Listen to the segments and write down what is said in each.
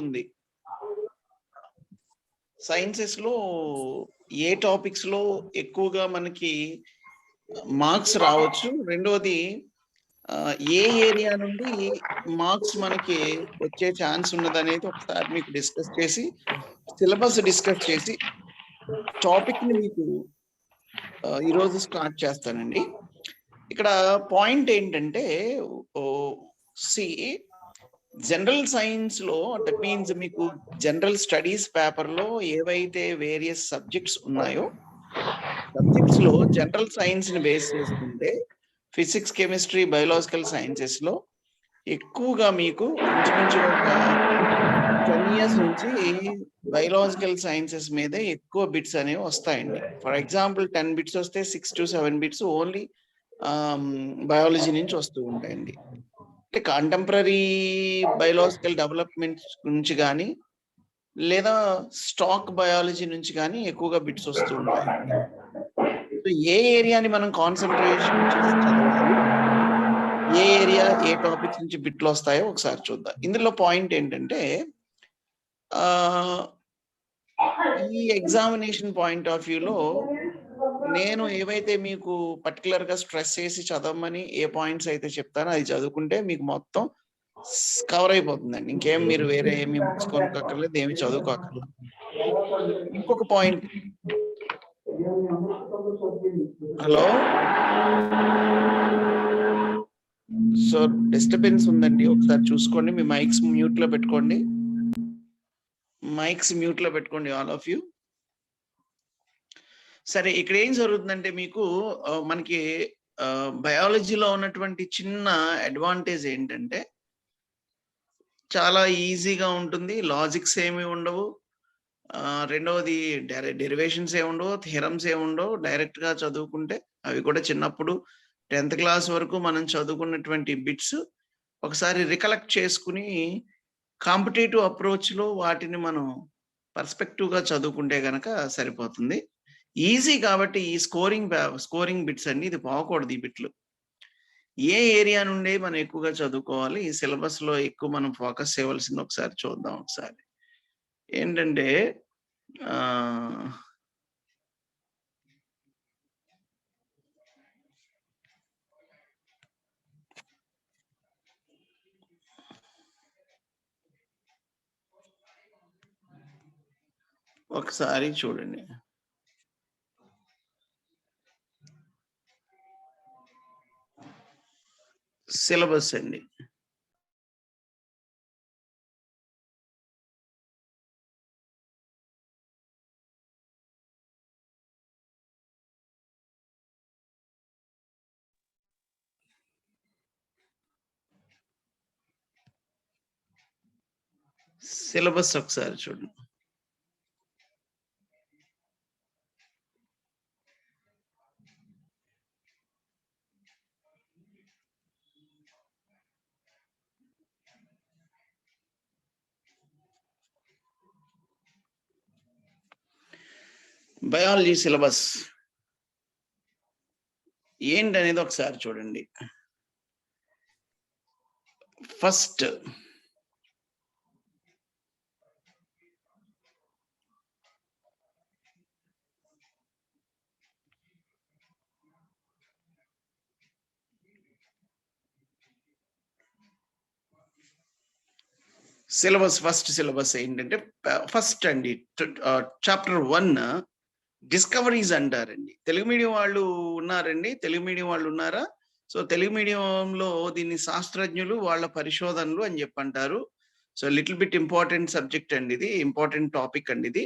ఉంది. సైన్సెస్ లో ఏ టాపిక్స్ లో ఎక్కువగా మనకి మార్క్స్ రావచ్చు, రెండోది ఏ ఏరియా నుండి మార్క్స్ మనకి వచ్చే ఛాన్స్ ఉన్నదనేది ఒకసారి మీకు డిస్కస్ చేసి, సిలబస్ డిస్కస్ చేసి టాపిక్ ని మీకు ఈరోజు స్టార్ట్ చేస్తానండి. ఇక్కడ పాయింట్ ఏంటంటే, జనరల్ సైన్స్ లో, దట్ మీన్స్ మీకు జనరల్ స్టడీస్ పేపర్ లో ఏవైతే వేరియస్ సబ్జెక్ట్స్ ఉన్నాయో, సబ్జెక్ట్స్ లో జనరల్ సైన్స్ ని బేస్ చేసుకుంటే ఫిజిక్స్, కెమిస్ట్రీ, బయోలాజికల్ సైన్సెస్ లో ఎక్కువగా మీకు ఇంచుమించుగా ఒక 10 years నుంచి బయోలాజికల్ సైన్సెస్ మీదే ఎక్కువ బిట్స్ అనేవి వస్తాయండి. ఫర్ ఎగ్జాంపుల్ 10 బిట్స్ వస్తే 6 to 7 బిట్స్ ఓన్లీ బయాలజీ నుంచి వస్తూ ఉంటాయండి. అంటే కాంటెంపరీ బయోలాజికల్ డెవలప్మెంట్ నుంచి కానీ లేదా స్టాక్ బయాలజీ నుంచి కానీ ఎక్కువగా బిట్స్ వస్తూ ఉంటాయండి. సో ఏ ఏరియాని మనం కాన్సన్ట్రేషన్ చేసి చదవాలి, ఏ ఏరియా ఏ టాపిక్స్ నుంచి బిట్లు వస్తాయో ఒకసారి చూద్దాం. ఇందులో పాయింట్ ఏంటంటే, ఈ ఎగ్జామినేషన్ పాయింట్ ఆఫ్ వ్యూలో నేను ఏవైతే మీకు పర్టికులర్ గా స్ట్రెస్ చేసి చదవమని ఏ పాయింట్స్ అయితే చెప్తానో అది చదువుకుంటే మీకు మొత్తం కవర్ అయిపోతుందండి. ఇంకేం మీరు వేరే ఏమి బుక్స్ కొనుక్కోక్కర్లేదు, ఏమి చదువుకోక్కర్లేదు. ఇంకొక పాయింట్, హలో, సో డిస్టర్బెన్స్ ఉందండి, ఒకసారి చూసుకోండి. మీ మైక్స్ మ్యూట్ లో పెట్టుకోండి, ఆల్ ఆఫ్ యూ. సరే, ఇక్కడ ఏం జరుగుతుందంటే మీకు మనకి బయాలజీలో ఉన్నటువంటి చిన్న అడ్వాంటేజ్ ఏంటంటే చాలా ఈజీగా ఉంటుంది, లాజిక్స్ ఏమి ఉండవు, రెండవది డెరివేషన్స్ ఏమి ఉండవు, థియరమ్స్ ఏమి ఉండవు. డైరెక్ట్ గా చదువుకుంటే అవి కూడా చిన్నప్పుడు 10th క్లాస్ వరకు మనం చదువుకున్నటువంటి బిట్స్ ఒకసారి రికలెక్ట్ చేసుకుని కాంపిటేటివ్ అప్రోచ్ లో వాటిని మనం పర్స్పెక్టివ్ గా చదువుకుంటే గనక సరిపోతుంది. ఈజీ కాబట్టి ఈ స్కోరింగ్ బిట్స్ అన్ని ఇది పోకూడదు. ఈ బిట్లు ఏ ఏరియా నుండి మనం ఎక్కువగా చదువుకోవాలి, ఈ సిలబస్ లో ఎక్కువ మనం ఫోకస్ చేయవలసింది ఒకసారి చూద్దాం. ఒకసారి ఏంటంటే ఒకసారి చూడండి, సిలబస్ అండి. సిలబస్ ఒకసారి చూడండి. బయాలజీ సిలబస్ ఏంటనేది ఒకసారి చూడండి. ఫస్ట్ ఫస్ట్ సిలబస్ ఏంటంటే, ఫస్ట్ అండి చాప్టర్ 1 డిస్కవరీస్ అంటారండి. తెలుగు మీడియం వాళ్ళు ఉన్నారండి? తెలుగు మీడియం వాళ్ళు ఉన్నారా? సో తెలుగు మీడియంలో దీన్ని శాస్త్రజ్ఞులు వాళ్ళ పరిశోధనలు అని చెప్పంటారు. So little bit important subject అండి, ఇది ఇంపార్టెంట్ టాపిక్ అండి ఇది.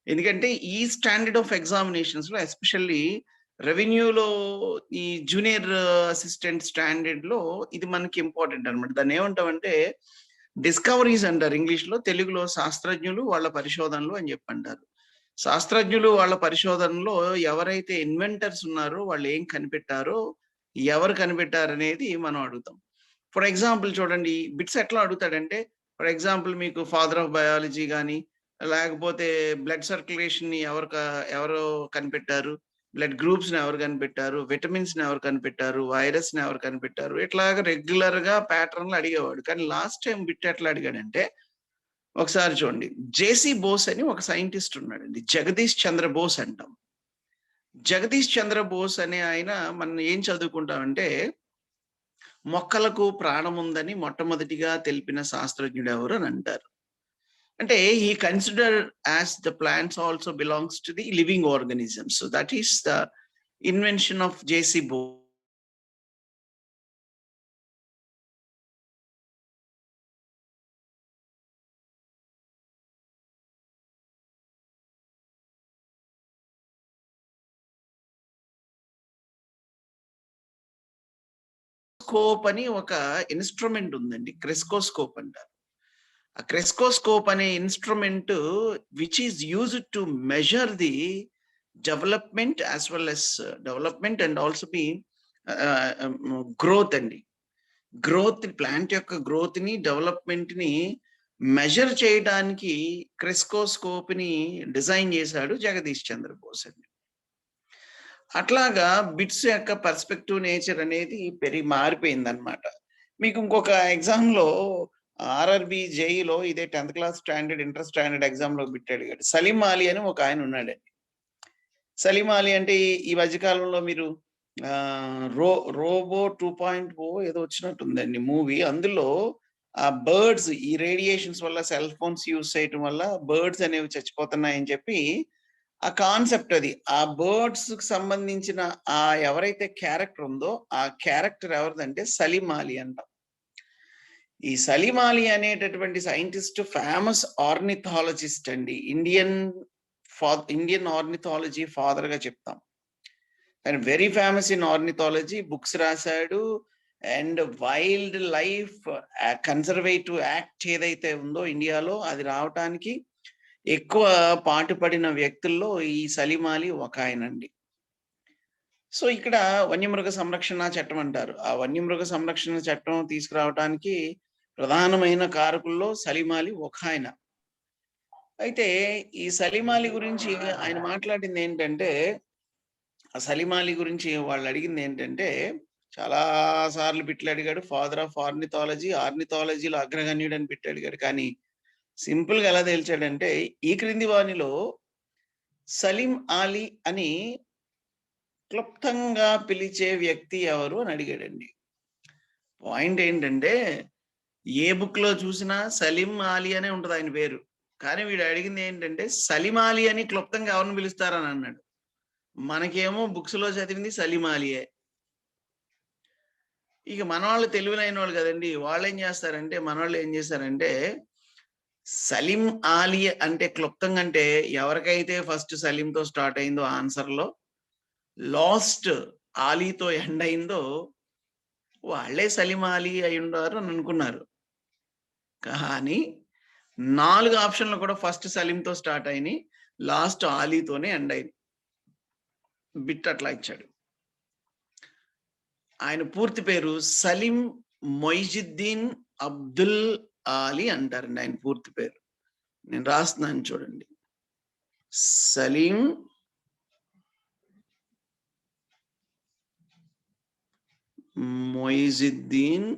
ఎందుకంటే ఈ స్టాండర్డ్ ఆఫ్ ఎగ్జామినేషన్స్ లో, ఎస్పెషల్లీ రెవెన్యూలో ఈ జూనియర్ అసిస్టెంట్ స్టాండర్డ్ లో ఇది మనకి ఇంపార్టెంట్ అనమాట. దాన్ని ఏమంటామంటే డిస్కవరీస్ అంటారు ఇంగ్లీష్ లో, తెలుగులో శాస్త్రజ్ఞులు వాళ్ళ పరిశోధనలు అని చెప్పంటారు. శాస్త్రజ్ఞులు వాళ్ళ పరిశోధనలో ఎవరైతే ఇన్వెంటర్స్ ఉన్నారో వాళ్ళు ఏం కనిపెట్టారో, ఎవరు కనిపెట్టారు అనేది మనం అడుగుతాం. ఫర్ ఎగ్జాంపుల్ చూడండి, బిట్స్ ఎట్లా అడుగుతాడంటే, ఫర్ ఎగ్జాంపుల్ మీకు ఫాదర్ ఆఫ్ బయాలజీ కానీ, లేకపోతే బ్లడ్ సర్క్యులేషన్ ని ఎవరు కనిపెట్టారు, బ్లడ్ గ్రూప్స్ ని ఎవరు కనిపెట్టారు, విటమిన్స్ ని ఎవరు కనిపెట్టారు, వైరస్ ని ఎవరు కనిపెట్టారు, ఇట్లాగా రెగ్యులర్ గా ప్యాటర్న్లు అడిగేవాడు. కానీ లాస్ట్ టైం బిట్ ఎట్లా అడిగాడంటే, ఒకసారి చూడండి, జేసీ బోస్ అని ఒక సైంటిస్ట్ ఉన్నాడండి. జగదీష్ చంద్ర బోస్ అంటాం. జగదీష్ చంద్ర బోస్ అనే ఆయన మనం ఏం చదువుకుంటామంటే, మొక్కలకు ప్రాణం ఉందని మొట్టమొదటిగా తెలిపిన శాస్త్రజ్ఞుడు ఎవరు అని అంటారు. అంటే he consider as the plants also belongs to the living organisms. So that is the invention of JC Bose. Crescoscope అని ఒక ఇన్స్ట్రుమెంట్ ఉందండి. క్రెస్కోస్కోప్ అంటారు. ఆ క్రెస్కోస్కోప్ అనే instrument which is used to measure the development as well as development and also be growth అండి. Growth, plant యొక్క growth ని, development ని మెజర్ చేయడానికి క్రెస్కోస్కోప్ ని డిజైన్ చేశాడు జగదీష్ చంద్ర బోస్ అండి. అట్లాగా బిట్స్ యొక్క పర్స్పెక్టివ్ నేచర్ అనేది మారిపోయింది అనమాట. మీకు ఇంకొక ఎగ్జామ్ లో ఆర్ఆర్బి జేఈలో ఇదే 10th class standard inter standard exam లో బిట్ అడిగాడు. సలీం అలీ అని ఒక ఆయన ఉన్నాడండి. సలీం అలీ అంటే ఈ మధ్యకాలంలో మీరు రోబో 2.0 ఏదో వచ్చినట్టుందండి మూవీ. అందులో ఆ బర్డ్స్, ఈ రేడియేషన్స్ వల్ల, సెల్ ఫోన్స్ యూజ్ చేయటం వల్ల బర్డ్స్ అనేవి చచ్చిపోతున్నాయని చెప్పి ఆ కాన్సెప్ట్ అది. ఆ బర్డ్స్ కి సంబంధించిన ఆ ఎవరైతే క్యారెక్టర్ ఉందో ఆ క్యారెక్టర్ ఎవరిదంటే సలీం అలీ అంటాం. ఈ సలీం అలీ అనేటటువంటి సైంటిస్ట్ ఫేమస్ ఆర్నిథాలజిస్ట్ అండి. ఇండియన్ ఆర్నిథాలజీ ఫాదర్ గా చెప్తాం. And very famous in ornithology. Books రాశాడు. And wildlife conservative act ఏదైతే ఉందో ఇండియాలో, అది రావటానికి ఎక్కువ పాటుపడిన వ్యక్తుల్లో ఈ సలీం అలీ ఒక ఆయనండి. సో ఇక్కడ వన్యమృగ సంరక్షణ చట్టం అంటారు. ఆ వన్యమృగ సంరక్షణ చట్టం తీసుకురావడానికి ప్రధానమైన కారకుల్లో సలీం అలీ ఒక ఆయన. అయితే ఈ సలీం అలీ గురించి ఆయన మాట్లాడింది ఏంటంటే, ఆ సలీం అలీ గురించి వాళ్ళు అడిగింది ఏంటంటే, చాలా సార్లు బిట్లు అడిగాడు. ఫాదర్ ఆఫ్ ఆర్నిథాలజీ, ఆర్నిథాలజీలో అగ్రగణ్యుడు అని బిట్లు అడిగాడు. కానీ సింపుల్ గా ఎలా తేల్చాడంటే, ఈ క్రింది వానిలో సలీం అలీ అని క్లుప్తంగా పిలిచే వ్యక్తి ఎవరు అని అడిగాడండి. పాయింట్ ఏంటంటే, ఏ బుక్ లో చూసినా సలీం అలీ అనే ఉంటది ఆయన పేరు. కానీ వీడు అడిగింది ఏంటంటే, సలీం అలీ అని క్లుప్తంగా ఎవరిని పిలుస్తారని అన్నాడు. మనకేమో బుక్స్ లో చదివింది సలీం అలీయే. ఇక మనవాళ్ళు తెలివినైన వాళ్ళు కదండి. వాళ్ళు ఏం చేస్తారంటే, మనవాళ్ళు ఏం చేశారంటే, సలీం అలీ అంటే క్లుప్తంగా అంటే ఎవరికైతే ఫస్ట్ సలీంతో స్టార్ట్ అయిందో ఆన్సర్ లో, లాస్ట్ ఆలీతో ఎండ్ అయిందో వాళ్ళే సలీం అలీ అయి ఉండారు అని అనుకున్నారు. కానీ 4 ఆప్షన్లు కూడా ఫస్ట్ సలీంతో స్టార్ట్ అయినాయి, లాస్ట్ ఆలీతోనే ఎండ్ అయింది. బిట్ అట్లా ఇచ్చాడు. ఆయన పూర్తి పేరు సలీం మొయిజుద్దీన్ అబ్దుల్ అలీ అంటారండి. ఆయన పూర్తి పేరు నేను రాస్తున్నాను చూడండి. సలీం మొయిజుద్దీన్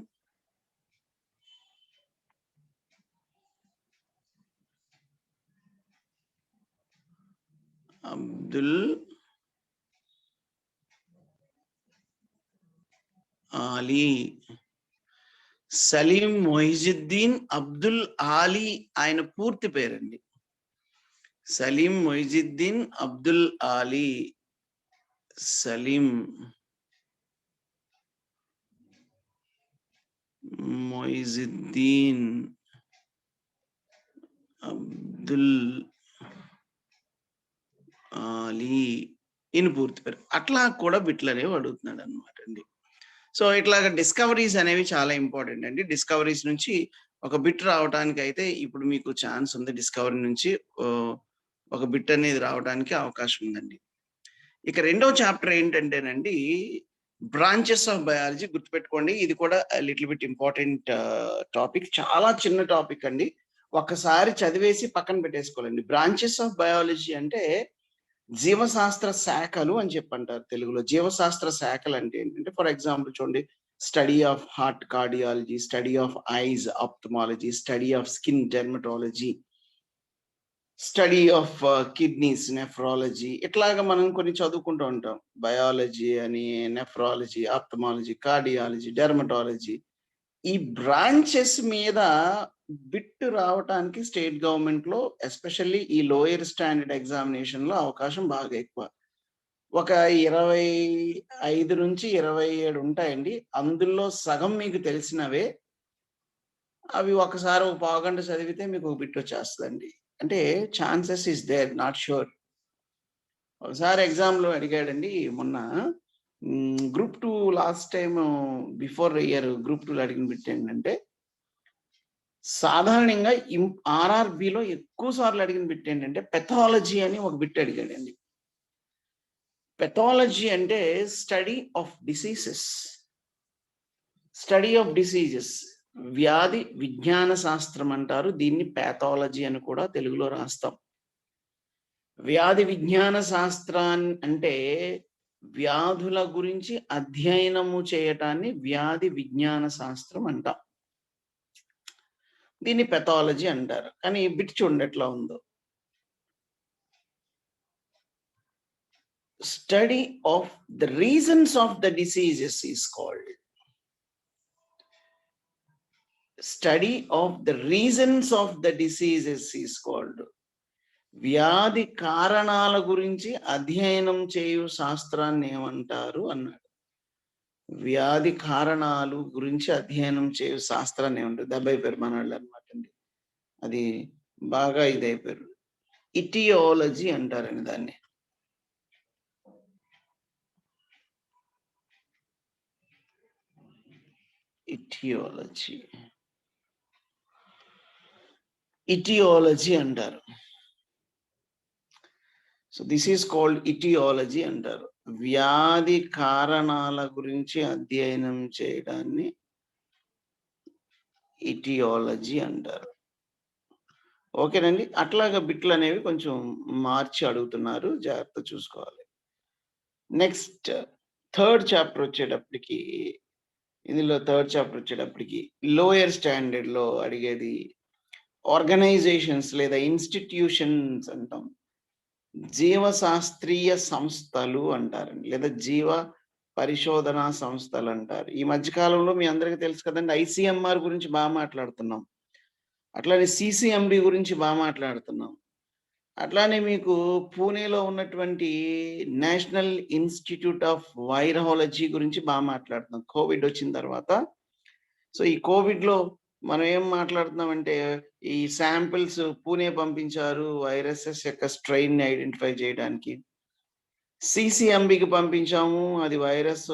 అబ్దుల్ అలీ. సలీం మొయిజుద్దీన్ అబ్దుల్ అలీ ఆయన పూర్తి పేరండి. సలీం మొయిజుద్దీన్ అబ్దుల్ అలీ. సలీం మొయిజుద్దీన్ అబ్దుల్ అలీ ఈయన పూర్తి పేరు. అట్లా కూడా బిట్లు అనేవి అడుగుతున్నాడు అనమాట అండి. సో ఇట్లాగా డిస్కవరీస్ అనేవి చాలా ఇంపార్టెంట్ అండి. డిస్కవరీస్ నుంచి ఒక బిట్ రావడానికి అయితే ఇప్పుడు మీకు ఛాన్స్ ఉంది. డిస్కవరీ నుంచి ఒక బిట్ అనేది రావడానికి అవకాశం ఉందండి. ఇక రెండవ చాప్టర్ ఏంటంటేనండి, బ్రాంచెస్ ఆఫ్ బయాలజీ. గుర్తుపెట్టుకోండి, ఇది కూడా లిటిల్ బిట్ ఇంపార్టెంట్ టాపిక్. చాలా చిన్న టాపిక్ అండి. ఒక్కసారి చదివేసి పక్కన పెట్టేసుకోవాలండి. బ్రాంచెస్ ఆఫ్ బయాలజీ అంటే జీవశాస్త్ర శాఖలు అని చెప్పంటారు తెలుగులో. జీవశాస్త్ర శాఖలు అంటే ఏంటంటే, ఫర్ ఎగ్జాంపుల్ చూడండి, study of heart cardiology, study of ice ophthalmology, study of skin dermatology, study of kidneys nephrology. ఇట్లాగా మనం కొన్ని చదువుకుంటూ ఉంటాం. బయాలజీ అని, నెఫ్రాలజీ, ఆప్థమాలజీ, కార్డియాలజీ, డెర్మటాలజీ. ఈ బ్రాంచెస్ మీద బిట్ రావటానికి స్టేట్ గవర్నమెంట్ లో ఎస్పెషల్లీ ఈ లోయర్ స్టాండర్డ్ ఎగ్జామినేషన్ లో అవకాశం బాగా ఎక్కువ. ఒక 25 నుంచి 27 ఉంటాయండి. అందులో సగం మీకు తెలిసినవే. అవి ఒకసారి ఒక పావుగంట చదివితే మీకు ఒక బిట్ వచ్చేస్తుందండి. అంటే chances is there, not sure. ఒకసారి ఎగ్జామ్లో అడిగాడండి మొన్న. Group 2 last time before year group 2లో అడిగిన బిట్ ఏంటంటే, సాధారణంగా ఆర్ఆర్బిలో ఎక్కువ సార్లు అడిగిన బిట్ ఏంటంటే పెథాలజీ అని ఒక బిట్ అడిగాడండి. పెథాలజీ అంటే study of diseases. Study of diseases, వ్యాధి విజ్ఞాన శాస్త్రం అంటారు. దీన్ని ప్యాథాలజీ అని కూడా తెలుగులో రాస్తాం. వ్యాధి విజ్ఞాన శాస్త్రాన్ని అంటే వ్యాధుల గురించి అధ్యయనము చేయటాన్ని వ్యాధి విజ్ఞాన శాస్త్రం అంటాం. దీన్ని పెథాలజీ అంటారు. కానీ బిట్ చూడండి ఎట్లా ఉందో. Study of the reasons of the diseases is called. Study of the reasons of the diseases is called. వ్యాధి కారణాల గురించి అధ్యయనం చేయు శాస్త్రాన్ని ఏమంటారు అన్నాడు. వ్యాధి కారణాలు గురించి అధ్యయనం చేయు శాస్త్రాన్ని ఏమంటారు. దెబ్బైపోయారు మన వాళ్ళు అనమాట అండి. అది బాగా ఇదైపోయారు. ఇటియాలజీ అంటారండి దాన్ని. ఇటియాలజీ ఇటియాలజీ అంటారు. So this is called etiology అంటారు. వ్యాధి కారణాల గురించి అధ్యయనం చేయడాన్ని ఇటియాలజీ అంటారు. ఓకేనండి. అట్లాగా బిట్లు అనేవి కొంచెం మార్చి అడుగుతున్నారు, జాగ్రత్త చూసుకోవాలి. నెక్స్ట్ థర్డ్ చాప్టర్ వచ్చేటప్పటికి, ఇందులో థర్డ్ చాప్టర్ వచ్చేటప్పటికి లోయర్ స్టాండర్డ్ లో అడిగేది ఆర్గనైజేషన్స్ లేదా ఇన్స్టిట్యూషన్స్ అంటాం. జీవశాస్త్రీయ సంస్థలు అంటారండి, లేదా జీవ పరిశోధనా సంస్థలు అంటారు. ఈ మధ్యకాలంలో మీ అందరికీ తెలుసు కదండి, ఐసిఎంఆర్ గురించి బాగా మాట్లాడుతున్నాం. అట్లానే సిసిఎంబి గురించి బాగా మాట్లాడుతున్నాం. అట్లానే మీకు పూణేలో ఉన్నటువంటి నేషనల్ ఇన్స్టిట్యూట్ ఆఫ్ వైరాలజీ గురించి బాగా మాట్లాడుతున్నాం కోవిడ్ వచ్చిన తర్వాత. సో ఈ కోవిడ్ లో మనం ఏం మాట్లాడుతున్నామంటే, ఈ శాంపిల్స్ పూణే పంపించారు వైరసెస్ యొక్క స్ట్రెయిన్ ని ఐడెంటిఫై చేయడానికి. సిసిఎంబికి పంపించాము, అది వైరస్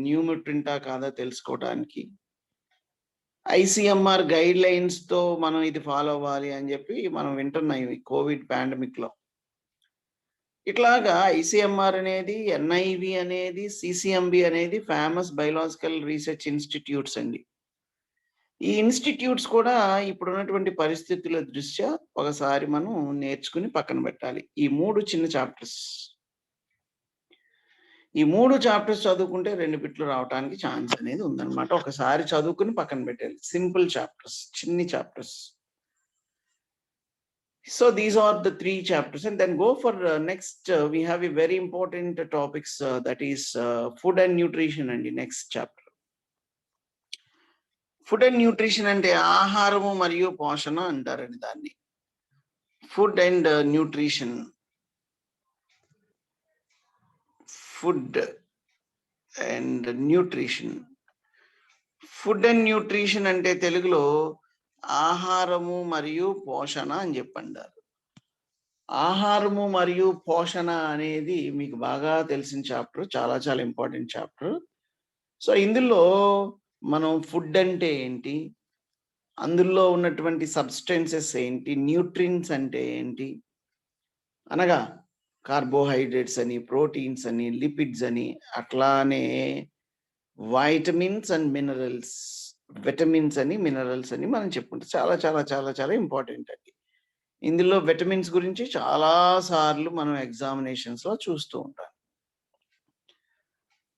న్యూముట్రింటా కాదా తెలుసుకోవడానికి. ఐసిఎంఆర్ గైడ్ లైన్స్ తో మనం ఇది ఫాలో అవ్వాలి అని చెప్పి మనం వింటున్నాం ఈ కోవిడ్ పాండమిక్ లో. ఇట్లాగా ఐసిఎంఆర్ అనేది, ఎన్ఐవి అనేది, సిసిఎంబి అనేది ఫేమస్ బయోలాజికల్ రీసెర్చ్ ఇన్స్టిట్యూట్స్ అండి. ఈ ఇన్స్టిట్యూట్స్ కూడా ఇప్పుడున్నటువంటి పరిస్థితుల దృష్ట్యా ఒకసారి మనం నేర్చుకుని పక్కన పెట్టాలి. ఈ 3 చిన్న చాప్టర్స్, ఈ 3 చాప్టర్స్ చదువుకుంటే 2 బిట్లు రావడానికి ఛాన్స్ అనేది ఉందన్నమాట. ఒకసారి చదువుకుని పక్కన పెట్టాలి. సింపుల్ చాప్టర్స్, చిన్ని chapters. So these are the 3 chapters, and then go for next. We have a very important topics, that is food and nutrition and the next chapter. Food and nutrition అంటే ఆహారము మరియు పోషణ అంటారండి దాన్ని. Food and nutrition, food and nutrition. Food and nutrition అంటే తెలుగులో ఆహారము మరియు పోషణ అని చెప్పంటారు. ఆహారము మరియు పోషణ అనేది మీకు బాగా తెలిసిన చాప్టర్, చాలా చాలా ఇంపార్టెంట్ చాప్టర్. సో ఇందులో మనం ఫుడ్ అంటే ఏంటి, అందులో ఉన్నటువంటి సబ్స్టెన్సెస్ ఏంటి, న్యూట్రిన్స్ అంటే ఏంటి, అనగా కార్బోహైడ్రేట్స్ అని, ప్రోటీన్స్ అని, లిపిడ్స్ అని, అట్లానే వైటమిన్స్ అండ్ మినరల్స్, విటమిన్స్ అని, మినరల్స్ అని మనం చెప్పుకుంటాం. చాలా చాలా చాలా చాలా ఇంపార్టెంట్ అండి. ఇందులో విటమిన్స్ గురించి చాలా సార్లు మనం ఎగ్జామినేషన్స్ లో చూస్తూ ఉంటాం.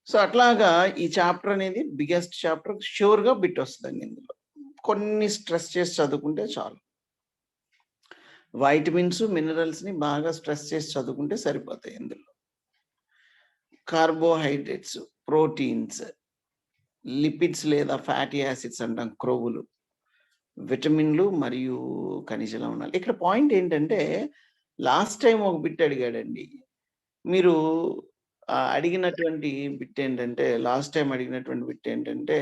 సో అట్లాగా ఈ చాప్టర్ అనేది బిగ్గెస్ట్ చాప్టర్, ష్యూర్గా బిట్ వస్తుందండి ఇందులో. కొన్ని స్ట్రెస్ చేసి చదువుకుంటే చాలు. వైటమిన్స్, మినరల్స్ని బాగా స్ట్రెస్ చేసి చదువుకుంటే సరిపోతాయి ఇందులో. కార్బోహైడ్రేట్స్, ప్రోటీన్స్, లిపిడ్స్ లేదా ఫ్యాటీ యాసిడ్స్ అంటాం, క్రొవ్వులు, విటమిన్లు మరియు ఖనిజ లవణాలు. ఇక్కడ పాయింట్ ఏంటంటే లాస్ట్ టైం ఒక బిట్ అడిగాడండి. మీరు అడిగినటువంటి బిట్ ఏంటంటే, లాస్ట్ టైం అడిగినటువంటి బిట్ ఏంటంటే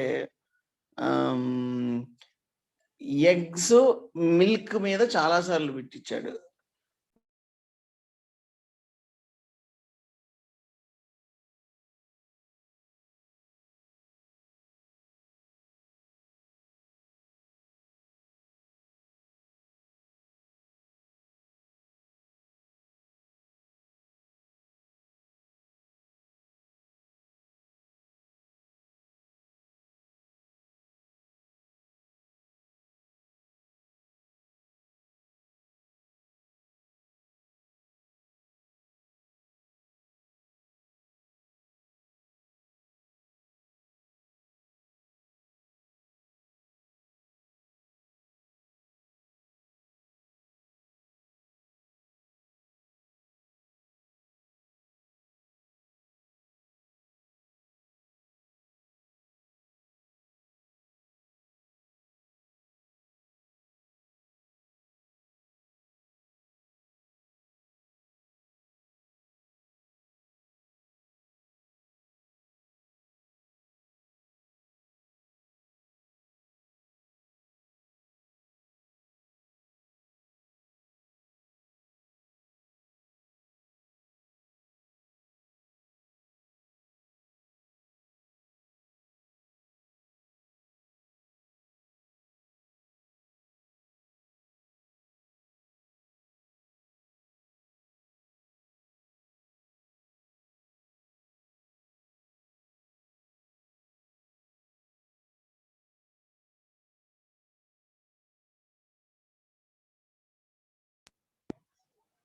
ఎగ్స్, మిల్క్ మీద చాలా సార్లు బిట్ ఇచ్చాడు.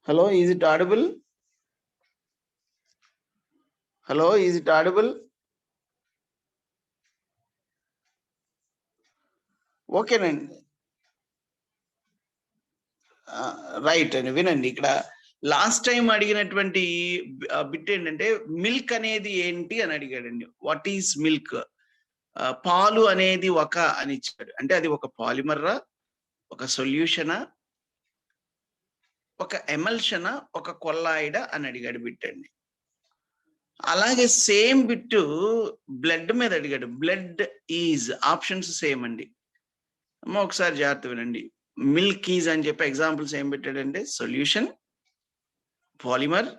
Hello, is it audible? Hello, is it audible? ఓకేనండి. రైట్ అండి, వినండి. ఇక్కడ లాస్ట్ టైం అడిగినటువంటి బిట్ ఏంటంటే మిల్క్ అనేది ఏంటి అని అడిగాడండి. What is milk? పాలు అనేది ఒక అని ఇచ్చాడు. అంటే అది ఒక పాలిమర్రా, ఒక సొల్యూషనా, ఒక ఎమల్షనా, ఒక కొల్లాయిడా అని అడిగాడు బిట్ అండి. అలాగే సేమ్ బిట్ బ్లడ్ మీద అడిగాడు. బ్లడ్ ఈజ్, ఆప్షన్స్ సేమ్ అండి. అమ్మ ఒకసారి జాగ్రత్త వినండి. మిల్క్ ఈజ్ అని చెప్పి ఎగ్జాంపుల్స్ ఏం పెట్టాడంటే solution, polymer,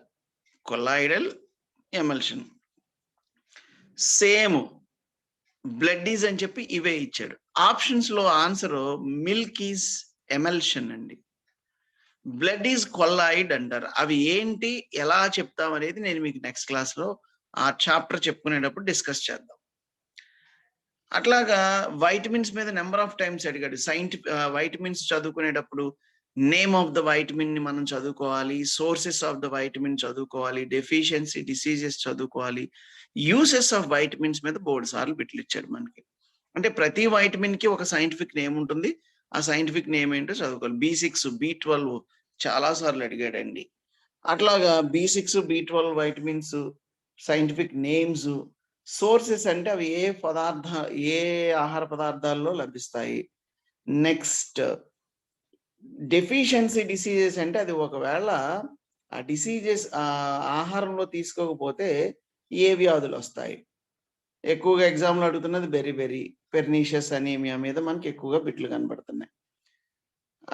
colloidal, emulsion. Same blood is అని చెప్పి ఇవే ఇచ్చాడు. ఆప్షన్స్ లో ఆన్సర్ మిల్క్ ఈజ్ ఎమల్షన్ అండి, బ్లడ్ ఈజ్ కొల్లాయిడ్ అంటారు. అవి ఏంటి, ఎలా చెప్తాం అనేది నేను మీకు నెక్స్ట్ క్లాస్ లో ఆ చాప్టర్ చెప్పుకునేటప్పుడు డిస్కస్ చేద్దాం. అట్లాగా వైటమిన్స్ మీద నెంబర్ ఆఫ్ టైమ్స్ అడిగాడు. వైటమిన్స్ చదువుకునేటప్పుడు నేమ్ ఆఫ్ ద వైటమిన్ ని మనం చదువుకోవాలి, సోర్సెస్ ఆఫ్ ద వైటమిన్ చదువుకోవాలి, డెఫిషియన్సీ డిసీజెస్ చదువుకోవాలి, యూసెస్ ఆఫ్ వైటమిన్స్ మీద బోర్డు సార్లు బిట్లు ఇచ్చాడు మనకి. అంటే ప్రతి వైటమిన్ కి ఒక సైంటిఫిక్ నేమ్ ఉంటుంది. ఆ సైంటిఫిక్ నేమ్ ఏంటో చదువుకోవాలి. B6, B12 చాలా సార్లు అడిగాడండి. అట్లాగా B6, B12 vitamins scientific names. Sources అంటే అవి ఏ ఆహార పదార్థాల్లో లభిస్తాయి. నెక్స్ట్ డెఫిషియన్సీ డిసీజెస్ అంటే అది ఒకవేళ ఆ డిసీజెస్ ఆహారంలో తీసుకోకపోతే ఏ వ్యాధులు వస్తాయి. ఎక్కువగా ఎగ్జామ్లో అడుగుతున్నది బెరీ పెర్నీషియస్ అనీమియా మీద మనకి ఎక్కువగా బిట్లు కనబడుతున్నాయి.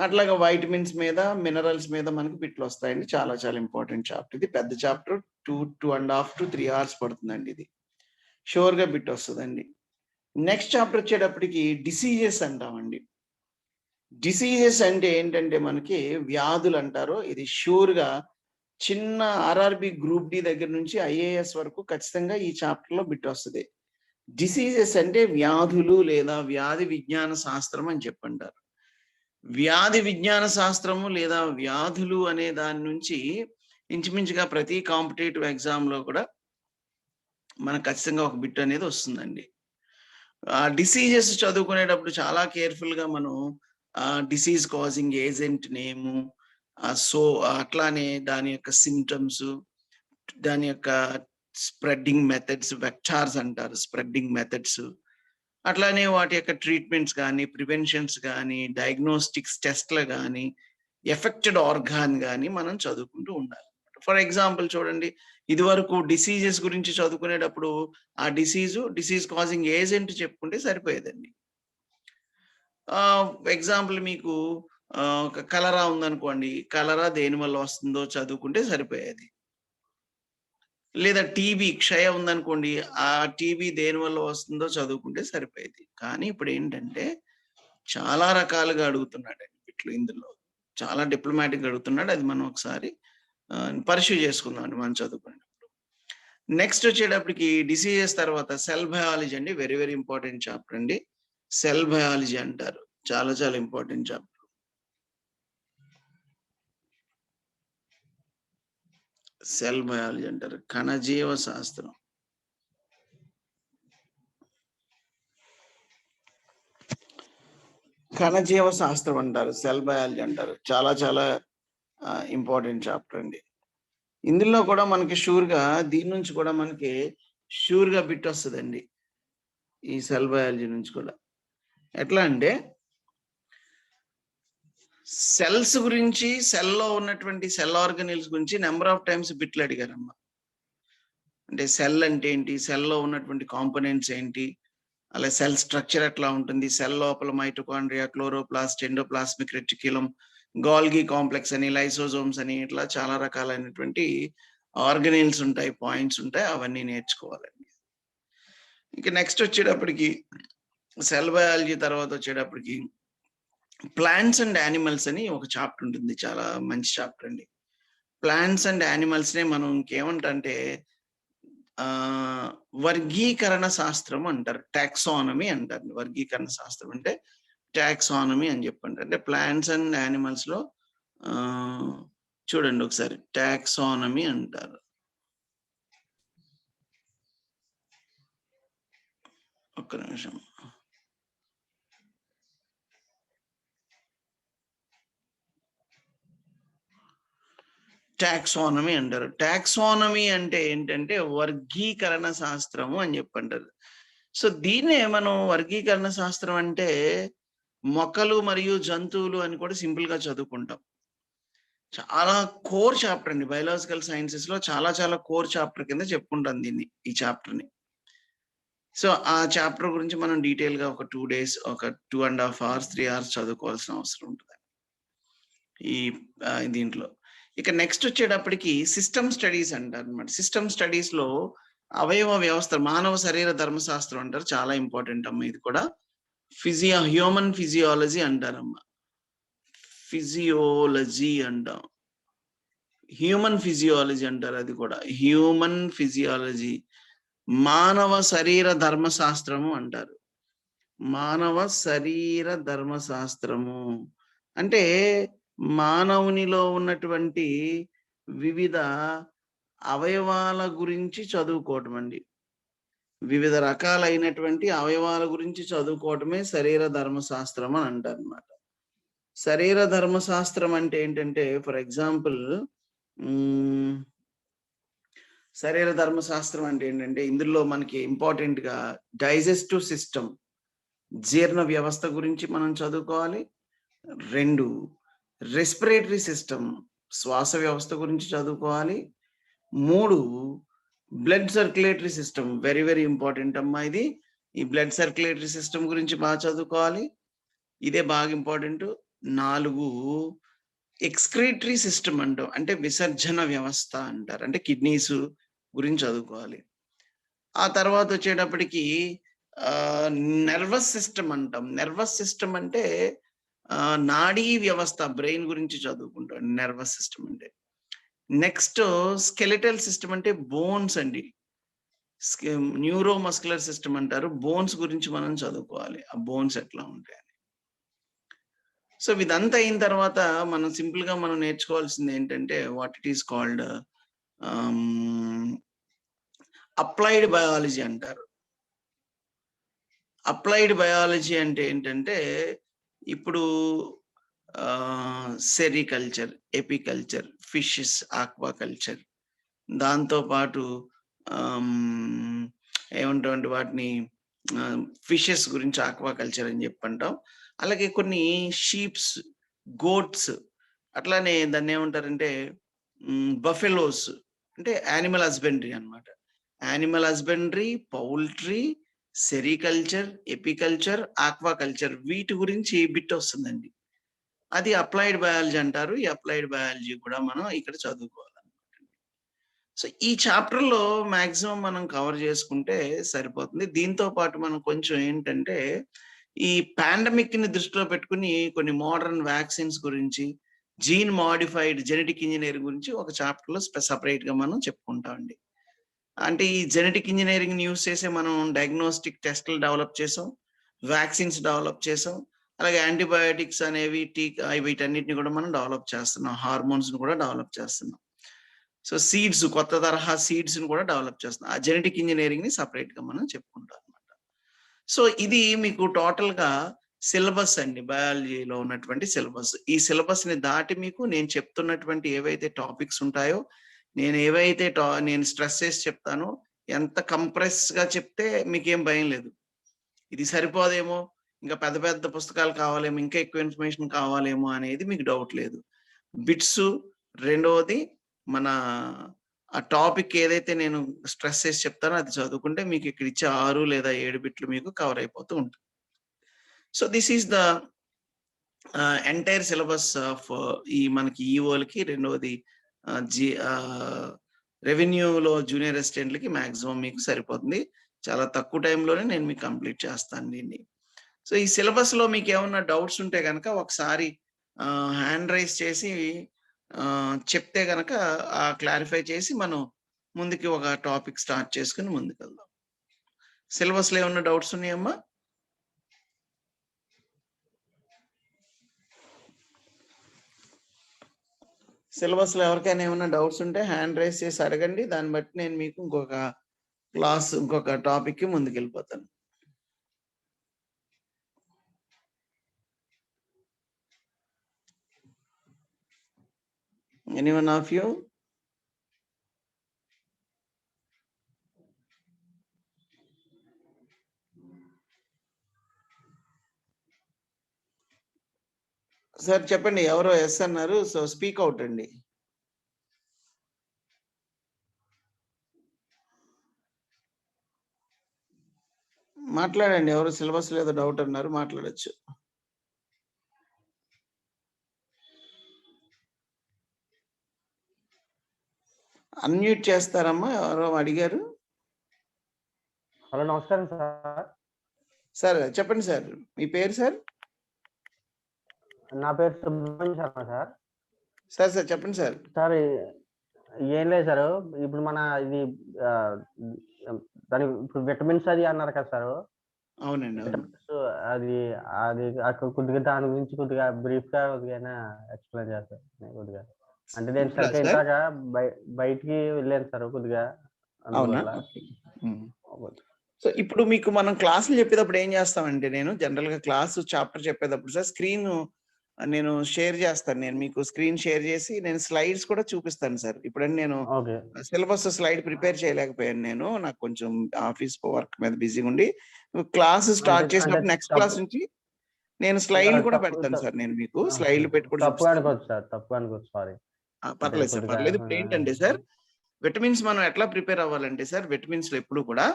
అట్లాగా వైటమిన్స్ మీద, మినరల్స్ మీద మనకి బిట్లు వస్తాయండి. చాలా చాలా ఇంపార్టెంట్ చాప్టర్ ఇది. పెద్ద చాప్టర్, 2.5 to 3 hours పడుతుందండి. ఇది షూర్గా బిట్ వస్తుందండి. నెక్స్ట్ చాప్టర్ వచ్చేటప్పటికి డిసీజెస్ అంటామండి. డిసీజెస్ అంటే ఏంటంటే మనకి వ్యాధులు అంటారు. ఇది షూర్గా చిన్న ఆర్ఆర్బి గ్రూప్ డి దగ్గర నుంచి IAS వరకు ఖచ్చితంగా ఈ చాప్టర్లో బిట్ వస్తుంది. డిసీజెస్ అంటే వ్యాధులు లేదా వ్యాధి విజ్ఞాన శాస్త్రం అని చెప్పంటారు. వ్యాధి విజ్ఞాన శాస్త్రము లేదా వ్యాధులు అనే దాని నుంచి ఇంచుమించుగా ప్రతి కాంపిటేటివ్ ఎగ్జామ్ లో కూడా మనకు ఖచ్చితంగా ఒక బిట్ అనేది వస్తుందండి. డిసీజెస్ చదువుకునేటప్పుడు చాలా కేర్‌ఫుల్‌గా మనం డిసీజ్ కాజింగ్ ఏజెంట్ నేము, సో అట్లానే దాని యొక్క సింప్టమ్స్, దాని యొక్క స్ప్రెడ్డింగ్ మెథడ్స్, వెక్టార్స్ అంటారు స్ప్రెడ్డింగ్ మెథడ్స్. అట్లానే వాటి యొక్క ట్రీట్మెంట్స్ గానీ, ప్రివెన్షన్స్ గానీ, డయాగ్నోస్టిక్స్ టెస్ట్‌లు గానీ, ఎఫెక్టెడ్ ఆర్గాన్ గానీ మనం చదువుకుంటూ ఉండాలి. ఫర్ ఎగ్జాంపుల్ చూడండి, ఇదివరకు డిసీజెస్ గురించి చదువుకునేటప్పుడు ఆ డిసీజ్ కాజింగ్ ఏజెంట్ చెప్పుకుంటే సరిపోయేదండి. ఎగ్జాంపుల్ మీకు ఒక కలరా ఉందనుకోండి. కలరా దేనివల్ల వస్తుందో చదువుకుంటే సరిపోయేది. లేదా క్షయ ఉందనుకోండి. ఆ టీబీ దేనివల్ల వస్తుందో చదువుకుంటే సరిపోయేది. కానీ ఇప్పుడేంటంటే చాలా రకాలుగా అడుగుతున్నాడండి బిట్లు ఇందులో. చాలా డిప్లొమాటిక్‌గా అడుగుతున్నాడు. అది మనం ఒకసారి పరిశీవ్ చేసుకుందామండి మనం చదువుకునేటప్పుడు. నెక్స్ట్ వచ్చేటప్పటికి డిసీజెస్ తర్వాత సెల్ బయాలజీ అండి. వెరీ, వెరీ ఇంపార్టెంట్ చాప్టర్ అండి. సెల్ బయాలజీ అంటారు. చాలా చాలా ఇంపార్టెంట్ చాప్టర్. సెల్ బయాలజీ అంటారు. కణజీవ శాస్త్రం. కణజీవ శాస్త్రం అంటారు. సెల్ బయాలజీ అంటారు. చాలా చాలా ఇంపార్టెంట్ చాప్టర్ అండి. ఇందులో కూడా మనకి దీని నుంచి కూడా మనకి షూర్‌గా బిట్ వస్తదండి. ఈ సెల్ బయాలజీ నుంచి కూడా. ఎట్లా అంటే సెల్స్ గురించి, సెల్‌లో ఉన్నటువంటి సెల్ ఆర్గానిల్స్ గురించి నంబర్ ఆఫ్ టైమ్స్ బిట్లు అడిగారమ్మా. అంటే సెల్ అంటే ఏంటి? సెల్‌లో ఉన్నటువంటి కాంపోనెంట్స్ ఏంటి? అలాగే సెల్ స్ట్రక్చర్ ఎట్లా ఉంటుంది? సెల్ లోపల mitochondria, chloroplast, endoplasmic reticulum, Golgi complex అని, లైసోజోమ్స్ అని ఇట్లా చాలా రకాలైనటువంటి ఆర్గానిల్స్ ఉంటాయి, పాయింట్స్ ఉంటాయి. అవన్నీ నేర్చుకోవాలండి. ఇక నెక్స్ట్ వచ్చేటప్పటికి సెల్ బయాలజీ తర్వాత వచ్చేటప్పటికి ప్లాంట్స్ అండ్ యానిమల్స్ అని ఒక చాప్టర్ ఉంటుంది. చాలా మంచి చాప్టర్ అండి. ప్లాంట్స్ అండ్ యానిమల్స్‌నే మనం ఇంకేమంటంటే వర్గీకరణ శాస్త్రం అంటారు. టాక్సానమీ అంటారు. వర్గీకరణ శాస్త్రం అంటే టాక్సానమీ అని చెప్పంటారు. అంటే ప్లాంట్స్ అండ్ యానిమల్స్‌లో చూడండి ఒకసారి టాక్సానమీ అంటారు. ఒక్క నిమిషం. టాక్సానమీ అంటారు. టాక్సానమీ అంటే ఏంటంటే వర్గీకరణ శాస్త్రము అని చెప్పంటారు. సో దీన్నే మనం వర్గీకరణ శాస్త్రం అంటే మొక్కలు మరియు జంతువులు అని కూడా సింపుల్‌గా చదువుకుంటాం. చాలా కోర్ చాప్టర్ అండి. బయోలాజికల్ సైన్సెస్‌లో చాలా చాలా కోర్ చాప్టర్ కింద చెప్పుకుంటాం దీన్ని. ఈ చాప్టర్‌ని. సో ఆ చాప్టర్ గురించి మనం డీటెయిల్‌గా ఒక 2 డేస్, ఒక 2½ అవర్స్, 3 అవర్స్ చదువుకోవాల్సిన అవసరం ఉంటది. ఈ దీంట్లో. ఇక నెక్స్ట్ వచ్చేటప్పటికి సిస్టమ్ స్టడీస్ అంటారన్నమాట. సిస్టమ్ స్టడీస్‌లో అవయవ వ్యవస్థ, మానవ శరీర ధర్మశాస్త్రం అంటారు. చాలా ఇంపార్టెంట్ అమ్మ ఇది కూడా. హ్యూమన్ ఫిజియాలజీ అంటారమ్మా. ఫిజియోలజీ అంటాం. హ్యూమన్ ఫిజియాలజీ అంటారు అది కూడా. Human physiology. మానవ శరీర ధర్మశాస్త్రము అంటారు. మానవ శరీర ధర్మశాస్త్రము. అంటే మానవునిలో ఉన్నటువంటి వివిధ అవయవాల గురించి చదువుకోవటం అండి. వివిధ రకాలైనటువంటి అవయవాల గురించి చదువుకోవటమే శరీర ధర్మశాస్త్రం అని అంటారన్నమాట. శరీర ధర్మశాస్త్రం అంటే ఏంటంటే ఫర్ ఎగ్జాంపుల్ శరీర ధర్మశాస్త్రం అంటే ఏంటంటే ఇందులో మనకి ఇంపార్టెంట్‌గా డైజెస్టివ్ సిస్టమ్, జీర్ణ వ్యవస్థ గురించి మనం చదువుకోవాలి. 2 రెస్పిరేటరీ సిస్టమ్, శ్వాస వ్యవస్థ గురించి చదువుకోవాలి. 3 blood circulatory system, very very important అమ్మా ఇది. ఈ బ్లడ్ సర్క్యులేటరీ సిస్టమ్ గురించి బాగా చదువుకోవాలి. ఇదే బాగా ఇంపార్టెంట్. 4 ఎక్స్‌క్రీటరీ సిస్టమ్ అంటాం. అంటే విసర్జన వ్యవస్థ అంటారు. అంటే కిడ్నీస్ గురించి చదువుకోవాలి. ఆ తర్వాత వచ్చేటప్పటికి నెర్వస్ సిస్టమ్ అంటాం. నెర్వస్ సిస్టమ్ అంటే నాడీ వ్యవస్థ, బ్రెయిన్ గురించి చదువుకుంటాం నెర్వస్ సిస్టమ్ అంటే. నెక్స్ట్ స్కెలిటల్ సిస్టమ్ అంటే బోన్స్ అండి. న్యూరో మస్కులర్ సిస్టమ్ అంటారు. బోన్స్ గురించి మనం చదువుకోవాలి. ఆ బోన్స్ ఎట్లా ఉంటాయని. సో ఇదంతా అయిన తర్వాత మనం సింపుల్‌గా మనం నేర్చుకోవాల్సింది ఏంటంటే what it is called applied biology అంటారు. అప్లైడ్ బయాలజీ అంటే ఏంటంటే ఇప్పుడు సెరికల్చర్, ఎపికల్చర్, ఫిషెస్, ఆక్వాకల్చర్, దాంతో పాటు ఏమంటామంటే వాటిని ఫిషెస్ గురించి ఆక్వాకల్చర్ అని చెప్పి అంటాం. అలాగే కొన్ని షీప్స్, గోట్స్, అట్లానే దాన్ని ఏమంటారంటే బఫెలోస్, అంటే యానిమల్ హస్బెండరీ అన్నమాట. Animal husbandry, poultry, sericulture, apiculture, aquaculture, వీటి గురించి బిట్ వస్తుందండి. అది అప్లైడ్ బయాలజీ అంటారు. ఈ అప్లైడ్ బయాలజీ కూడా మనం ఇక్కడ చదువుకోవాలన్నమాట. సో ఈ చాప్టర్‌లో మాక్సిమం మనం కవర్ చేసుకుంటే సరిపోతుంది. దీంతో పాటు మనం కొంచెం ఏంటంటే ఈ పాండమిక్‌ని దృష్టిలో పెట్టుకొని కొన్ని మోడర్న్ వ్యాక్సిన్స్ గురించి, జీన్ మోడిఫైడ్ జెనెటిక్ ఇంజినీరింగ్ గురించి ఒక చాప్టర్‌లో సెపరేట్‌గా మనం చెప్పుకుంటామండి. అంటే ఈ జెనెటిక్ ఇంజినీరింగ్‌ని యూజ్ చేసే మనం డయాగ్నోస్టిక్ టెస్ట్‌లు డెవలప్ చేసాం. వ్యాక్సిన్స్ డెవలప్ చేసాం. అలాగే యాంటీబయోటిక్స్ అనేవి, వీటన్నిటిని కూడా మనం డెవలప్ చేస్తున్నాం. హార్మోన్స్‌ని కూడా డెవలప్ చేస్తున్నాం. సో సీడ్స్, కొత్త తరహా సీడ్స్‌ని కూడా డెవలప్ చేస్తున్నాం. ఆ జెనెటిక్ ఇంజినీరింగ్‌ని సెపరేట్‌గా మనం చెప్పుకుంటాం అన్నమాట. సో ఇది మీకు టోటల్‌గా సిలబస్ అండి, బయాలజీలో ఉన్నటువంటి సిలబస్. ఈ సిలబస్‌ని దాటి మీకు నేను చెప్తున్నటువంటి ఏవైతే టాపిక్స్ ఉంటాయో, నేను స్ట్రెస్ చేసి చెప్తానో, ఎంత కంప్రెస్‌గా చెప్తే మీకేం భయం లేదు. ఇది సరిపోదేమో, ఇంకా పెద్ద పెద్ద పుస్తకాలు కావాలేమో, ఇంకా ఎక్కువ ఇన్ఫర్మేషన్ కావాలేమో అనేది మీకు డౌట్ లేదు. బిట్స్, రెండవది మన ఆ టాపిక్ ఏదైతే నేను స్ట్రెస్ చేసి చెప్తానో అది చదువుకుంటే మీకు ఇక్కడ ఇచ్చే 6 లేదా 7 బిట్లు మీకు కవర్ అయిపోతూ ఉంటుంది. So this is the entire syllabus of ఈ మనకి ఈఓలకి. రెండవది రెవెన్యూలో జూనియర్ అసిస్టెంట్‌లకి మాక్సిమం మీకు సరిపోతుంది. చాలా తక్కువ టైంలోనే నేను మీకు కంప్లీట్ చేస్తాను దీన్ని. సో ఈ సిలబస్‌లో మీకేమన్నా డౌట్స్ ఉంటే గనక ఒకసారి హ్యాండ్ రైజ్ చేసి చెప్తే గనక క్లారిఫై చేసి మనం ముందుకి ఒక టాపిక్ స్టార్ట్ చేసుకొని ముందుకెళ్దాం. సిలబస్‌లో ఏమన్నా డౌట్స్ ఉన్నాయమ్మా? సిలబస్‌లో ఎవరికైనా ఏమన్నా డౌట్స్ ఉంటే హ్యాండ్ రైజ్ చేసి అడగండి. దాన్ని బట్టి నేను మీకు ఇంకొక టాపిక్‌కి ముందుకెళ్ళిపోతాను. Anyone of you? సార్ చెప్పండి, ఎవరో ఎస్ అన్నారు. సో స్పీక్ అవుట్ అండి. మాట్లాడండి. ఎవరు సిలబస్ లేదో డౌట్ అన్నారు, మాట్లాడొచ్చు. అన్మ్యూట్ చేస్తారమ్మా, ఎవరో అడిగారు. హలో, నమస్కారం సార్. సార్ చెప్పండి సార్, మీ పేరు సార్? నా పేరు సుబ్రహ్మణ్యం శర్మ సార్. సార్ చెప్పండి సార్. సార్ ఏం లేదు సార్, ఇప్పుడు మన ఇది దాని ఇప్పుడు విటమిన్స్ అది అన్నారు కదా సార్. అవునండి, అవును. సో అది అది కొద్దిగా దాని గురించి కొద్దిగా బ్రీఫ్ గా కొద్దిగా ఎక్స్ప్లెయిన్ చేస్తారు కొద్దిగా. అంటే నేను సరిగ్గా ఇందాక బయటికి వెళ్ళాను సార్ కొద్దిగా. అవునా? సో ఇప్పుడు మీకు మనం క్లాసులు చెప్పేటప్పుడు ఏం చేస్తామంటే, నేను జనరల్ గా క్లాసు చాప్టర్ చెప్పేటప్పుడు సార్ స్క్రీన్ నేను షేర్ చేస్తాను. నేను మీకు స్క్రీన్ షేర్ చేసి నేను స్లైడ్స్ కూడా చూపిస్తాను సార్. ఇప్పుడని నేను సిలబస్ స్లైడ్ ప్రిపేర్ చేయలేకపోయాను. నాకు కొంచెం ఆఫీస్ వర్క్ మీద బిజీగా ఉండి, క్లాస్ స్టార్ట్ చేసినప్పుడు నెక్స్ట్ క్లాస్ నుంచి నేను స్లైడ్లు కూడా పెడతాను సార్. నేను మీకు స్లైడ్లు పెట్టి కూడా సారీ. పర్లేదు సార్, పర్లేదు. ఇప్పుడు ఏంటంటే సార్, విటమిన్స్ మనం ఎట్లా ప్రిపేర్ అవ్వాలంటే సార్, విటమిన్స్ లో ఎప్పుడు కూడా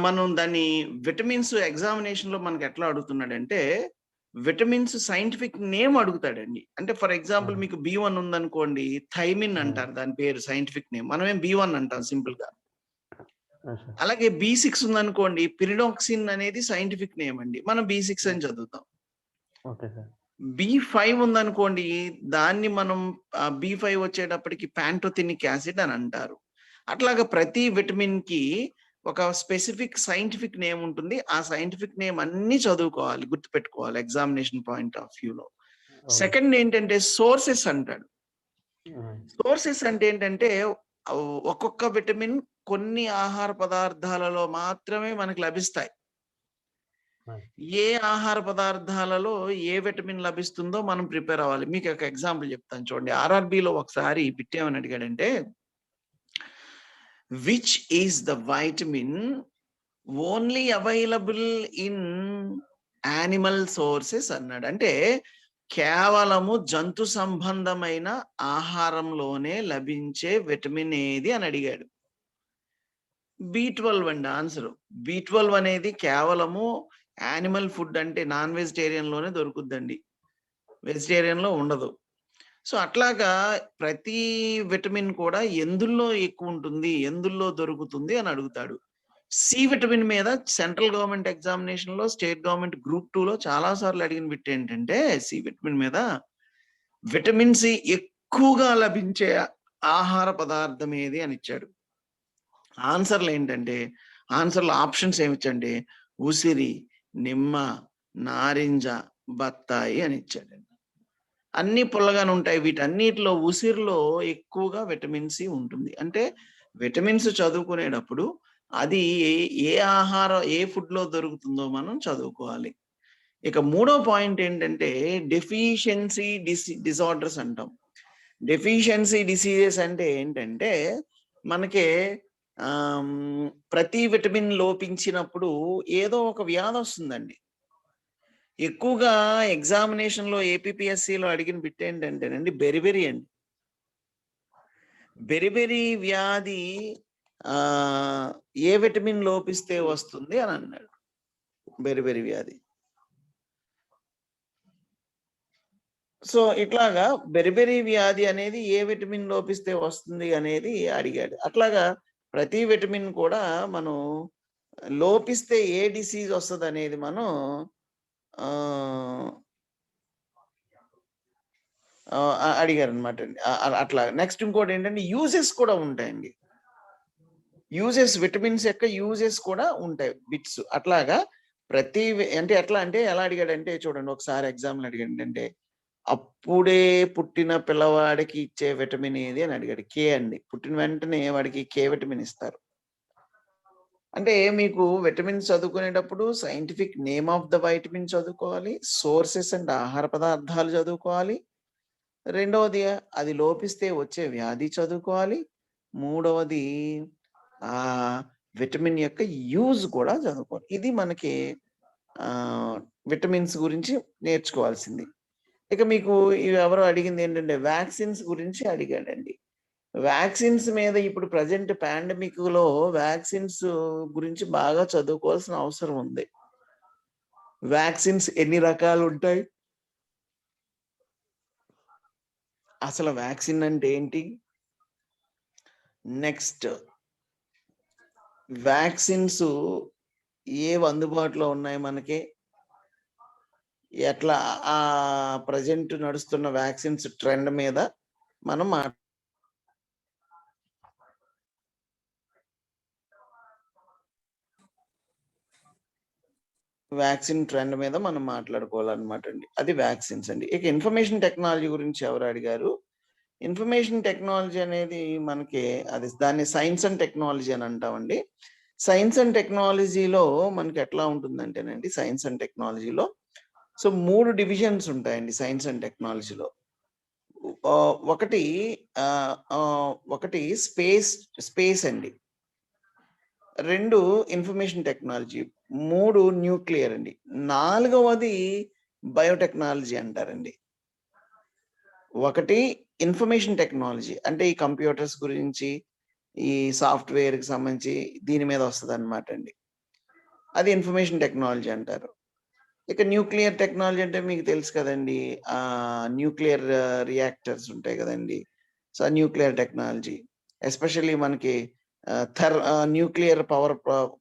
మనం దాన్ని విటమిన్స్ ఎగ్జామినేషన్ లో మనకి ఎట్లా అడుగుతున్నాడంటే, విటమిన్స్ సైంటిఫిక్ నేమ్ అడుగుతాడండి. అంటే ఫర్ ఎగ్జాంపుల్ మీకు B1 ఉందనుకోండి, థైమిన్ అంటారు దాని పేరు సైంటిఫిక్ నేమ్. మనమేం B1 అంటాం సింపుల్ గా. అలాగే B6 ఉందనుకోండి, పిరిడాక్సిన్ అనేది సైంటిఫిక్ నేమ్ అండి. మనం B6 అని చదువుతాం. B5 ఉందనుకోండి, దాన్ని మనం B5 వచ్చేటప్పటికి ప్యాంటోథెనిక్ యాసిడ్ అని అంటారు. అట్లాగా ప్రతి విటమిన్ కి ఒక స్పెసిఫిక్ సైంటిఫిక్ నేమ్ ఉంటుంది. ఆ సైంటిఫిక్ నేమ్ అన్ని చదువుకోవాలి, గుర్తుపెట్టుకోవాలి ఎగ్జామినేషన్ పాయింట్ ఆఫ్ వ్యూలో. సెకండ్ ఏంటంటే సోర్సెస్ అంటాడు. సోర్సెస్ అంటే ఏంటంటే, ఒక్కొక్క విటమిన్ కొన్ని ఆహార పదార్థాలలో మాత్రమే మనకు లభిస్తాయి. ఏ ఆహార పదార్థాలలో ఏ విటమిన్ లభిస్తుందో మనం ప్రిపేర్ అవ్వాలి. మీకు ఒక ఎగ్జాంపుల్ చెప్తాను చూడండి. ఆర్ఆర్బిలో ఒకసారి బిట్ ఏమని అడిగాడంటే, which is the vitamin only available in animal sources అన్నాడు. అంటే కేవలము జంతు సంబంధమైన ఆహారంలోనే లభించే విటమిన్ ఏది అని అడిగాడు. B12 అండి ఆన్సర్. B12 అనేది కేవలము యానిమల్ ఫుడ్ అంటే నాన్ వెజిటేరియన్ లోనే దొరుకుద్దండి, వెజిటేరియన్ లో ఉండదు. సో అట్లాగా ప్రతి విటమిన్ కూడా ఎందుల్లో ఎక్కువ ఉంటుంది, ఎందుల్లో దొరుకుతుంది అని అడుగుతాడు. సి విటమిన్ మీద సెంట్రల్ గవర్నమెంట్ ఎగ్జామినేషన్ లో, స్టేట్ గవర్నమెంట్ గ్రూప్ 2 లో చాలా సార్లు అడిగిన బిట్ ఏంటంటే, సి విటమిన్ మీద విటమిన్ సి ఎక్కువగా లభించే ఆహార పదార్థం ఏది అని ఇచ్చాడు. ఆన్సర్లు ఏంటంటే, ఆన్సర్లు ఆప్షన్స్ ఏమిచ్చండి, ఉసిరి, నిమ్మ, నారింజ, బత్తాయి అని ఇచ్చాడండి. అన్ని పుల్లగానే ఉంటాయి. వీటన్నిటిలో ఉసిరిలో ఎక్కువగా విటమిన్ సి ఉంటుంది. అంటే విటమిన్స్ చదువుకునేటప్పుడు అది ఏ ఆహారం, ఏ ఫుడ్ లో దొరుకుతుందో మనం చదువుకోవాలి. ఇక మూడో పాయింట్ ఏంటంటే, డెఫిషియన్సీ డిసార్డర్స్ అంటాం. డెఫిషియన్సీ డిసీజెస్ అంటే ఏంటంటే, మనకి ప్రతి విటమిన్ లోపించినప్పుడు ఏదో ఒక వ్యాధి వస్తుందండి. ఎక్కువగా ఎగ్జామినేషన్ లో ఏపీపీఎస్సీలో అడిగిన బిట్ ఏంటంటేనండి, బెరిబెరి అండి. బెరిబెరి వ్యాధి ఏ విటమిన్ లోపిస్తే వస్తుంది అని అన్నాడు. బెరిబెరి వ్యాధి. సో ఇట్లాగా బెరిబెరి వ్యాధి అనేది ఏ విటమిన్ లోపిస్తే వస్తుంది అనేది అడిగాడు. అట్లాగా ప్రతి విటమిన్ కూడా మనం లోపిస్తే ఏ డిసీజ్ వస్తుంది అనేది మనం అడిగారు అనమాట అండి. అట్లా నెక్స్ట్ ఇంకోటి ఏంటంటే, యూజెస్ కూడా ఉంటాయండి. యూజెస్, విటమిన్స్ యొక్క యూజెస్ కూడా ఉంటాయి బిట్స్. అట్లాగా ప్రతి అంటే ఎట్లా అంటే, ఎలా అడిగాడంటే చూడండి, ఒకసారి ఎగ్జామ్లు అడిగాడంటే, అప్పుడే పుట్టిన పిల్లవాడికి ఇచ్చే విటమిన్ ఏది అని అడిగాడు. కే అండి. పుట్టిన వెంటనే వాడికి కే విటమిన్ ఇస్తారు. అంటే మీకు విటమిన్స్ చదువుకునేటప్పుడు scientific name of the vitamin చదువుకోవాలి, సోర్సెస్ అండ్ ఆహార పదార్థాలు చదువుకోవాలి, రెండవది అది లోపిస్తే వచ్చే వ్యాధి చదువుకోవాలి, మూడవది ఆ విటమిన్ యొక్క యూజ్ కూడా చదువుకోవాలి. ఇది మనకి విటమిన్స్ గురించి నేర్చుకోవాల్సింది. ఇక మీకు ఎవరో అడిగింది ఏంటంటే, వ్యాక్సిన్స్ గురించి అడిగాడండి. వ్యాక్సిన్స్ మీద ఇప్పుడు ప్రజెంట్ పాండమిక్ లో వ్యాక్సిన్స్ గురించి బాగా చదువుకోవాల్సిన అవసరం ఉంది. వ్యాక్సిన్స్ ఎన్ని రకాలు ఉంటాయి, అసలు వ్యాక్సిన్ అంటే ఏంటి, నెక్స్ట్ వ్యాక్సిన్స్ ఏవి అందుబాటులో ఉన్నాయి మనకి, ఎట్లా ఆ ప్రజెంట్ నడుస్తున్న వ్యాక్సిన్స్ ట్రెండ్ మీద మనం వ్యాక్సిన్ ట్రెండ్ మీద మనం మాట్లాడుకోవాలన్నమాట అండి. అది వ్యాక్సిన్స్ అండి. ఇక ఇన్ఫర్మేషన్ టెక్నాలజీ గురించి ఎవరు అడిగారు, ఇన్ఫర్మేషన్ టెక్నాలజీ అనేది మనకి అది దాన్ని సైన్స్ అండ్ టెక్నాలజీ అని అంటామండి. సైన్స్ అండ్ టెక్నాలజీలో మనకి ఎట్లా ఉంటుందంటేనండి, సైన్స్ అండ్ టెక్నాలజీలో సో 3 డివిజన్స్ ఉంటాయండి సైన్స్ అండ్ టెక్నాలజీలో. ఒకటి స్పేస్ అండి, 2 ఇన్ఫర్మేషన్ టెక్నాలజీ, 3 న్యూక్లియర్ అండి, 4వది బయోటెక్నాలజీ అంటారండి. ఒకటి ఇన్ఫర్మేషన్ టెక్నాలజీ అంటే ఈ కంప్యూటర్స్ గురించి, ఈ సాఫ్ట్వేర్ కి సంబంధించి దీని మీద వస్తుంది అనమాట అండి, అది ఇన్ఫర్మేషన్ టెక్నాలజీ అంటారు. ఇక న్యూక్లియర్ టెక్నాలజీ అంటే మీకు తెలుసు కదండి, న్యూక్లియర్ రియాక్టర్స్ ఉంటాయి కదండి. సో ఆ న్యూక్లియర్ టెక్నాలజీ ఎస్పెషల్లీ మనకి న్యూక్లియర్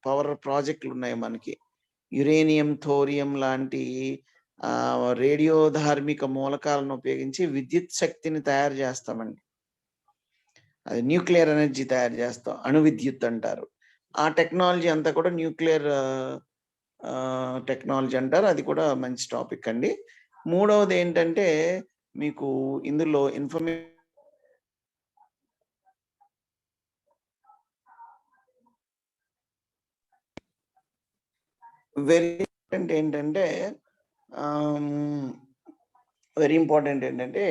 పవర్ ప్రాజెక్టులు ఉన్నాయి మనకి, యురేనియం, థోరియం లాంటి రేడియో ధార్మిక మూలకాలను ఉపయోగించి విద్యుత్ శక్తిని తయారు చేస్తామండి. అది న్యూక్లియర్ ఎనర్జీ తయారు చేస్తాం, అణు విద్యుత్ అంటారు. ఆ టెక్నాలజీ అంతా కూడా న్యూక్లియర్ టెక్నాలజీ అంటారు. అది కూడా మంచి టాపిక్ అండి. మూడవది ఏంటంటే మీకు ఇందులో వెరీ ఇంపార్టెంట్ ఏంటంటే వెరీ ఇంపార్టెంట్ ఏంటంటే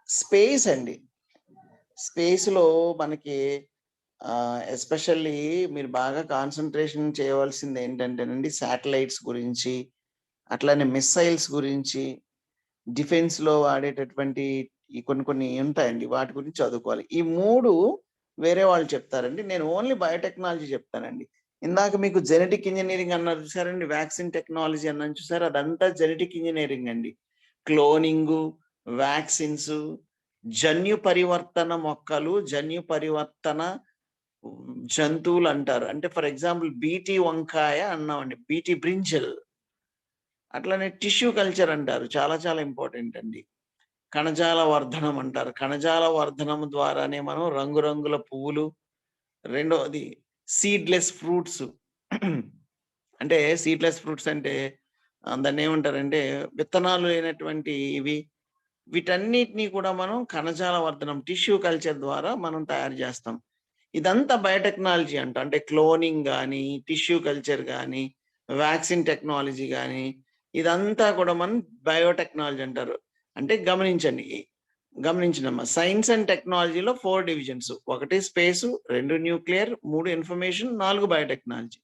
స్పేస్ అండి. స్పేస్లో మనకి ఎస్పెషల్లీ మీరు బాగా కాన్సన్ట్రేషన్ చేయవలసింది ఏంటంటేనండి శాటిలైట్స్ గురించి, అట్లానే మిస్సైల్స్ గురించి, డిఫెన్స్లో వాడేటటువంటి ఈ కొన్ని ఉంటాయండి, వాటి గురించి చదువుకోవాలి. ఈ 3 వేరే వాళ్ళు చెప్తారండి. నేను ఓన్లీ బయోటెక్నాలజీ చెప్తానండి. ఇందాక మీకు జెనెటిక్ ఇంజనీరింగ్ అన్నారు చూసారండి, వ్యాక్సిన్ టెక్నాలజీ అన్నాను చూసారు, అదంతా జెనెటిక్ ఇంజనీరింగ్ అండి. క్లోనింగు, వ్యాక్సిన్స్, జన్యు పరివర్తన మొక్కలు, జన్యు పరివర్తన జంతువులు అంటారు. అంటే ఫర్ ఎగ్జాంపుల్ బీటీ వంకాయ అన్నామండి, బీటీ బ్రింజల్. అట్లానే టిష్యూ కల్చర్ అంటారు, చాలా చాలా ఇంపార్టెంట్ అండి. కణజాల వర్ధనం అంటారు, కణజాల వర్ధనం ద్వారానే మనం రంగురంగుల పువ్వులు. రెండవది సీడ్లెస్ ఫ్రూట్స్. అంటే సీడ్లెస్ ఫ్రూట్స్ అంటే దాన్ని ఏమంటారంటే విత్తనాలు లేనటువంటి ఇవి. వీటన్నిటిని కూడా మనం కణజాల వర్ధనం టిష్యూ కల్చర్ ద్వారా మనం తయారు చేస్తాం. ఇదంతా బయోటెక్నాలజీ అంట. అంటే క్లోనింగ్ కానీ, టిష్యూ కల్చర్ కానీ, వ్యాక్సిన్ టెక్నాలజీ కానీ, ఇదంతా కూడా మనం బయోటెక్నాలజీ అంటారు. అంటే గమనించండమ్మా, సైన్స్ అండ్ టెక్నాలజీలో 4 divisions. 1 space, 2 nuclear, 3 information, 4 biotechnology.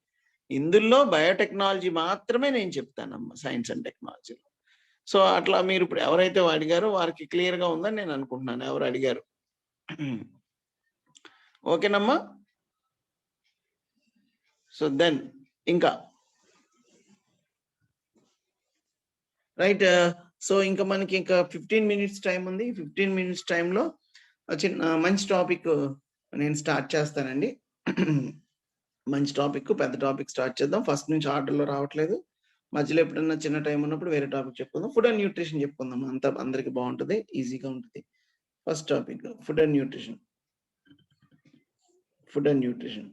ఇందులో బయోటెక్నాలజీ మాత్రమే నేను చెప్తానమ్మా సైన్స్ అండ్ టెక్నాలజీలో. సో అట్లా మీరు ఇప్పుడు ఎవరైతే అడిగారో వారికి క్లియర్గా ఉందని నేను అనుకుంటున్నాను, ఎవరు అడిగారు. ఓకేనమ్మా. సో దెన్ ఇంకా రైట్. సో ఇంకా మనకి ఇంకా 15 మినిట్స్ టైం ఉంది. 15 మినిట్స్ టైంలో చిన్న మంచి టాపిక్ నేను స్టార్ట్ చేస్తానండి. మంచి టాపిక్, పెద్ద టాపిక్ స్టార్ట్ చేద్దాం. ఫస్ట్ నుంచి ఆర్డర్లో రావట్లేదు, మధ్యలో ఎప్పుడన్నా చిన్న టైం ఉన్నప్పుడు వేరే టాపిక్ చెప్పుకుందాం. ఫుడ్ అండ్ న్యూట్రిషన్ చెప్పుకుందాం, అంతా అందరికి బాగుంటుంది, ఈజీగా ఉంటుంది. First topic food and nutrition. Food and nutrition.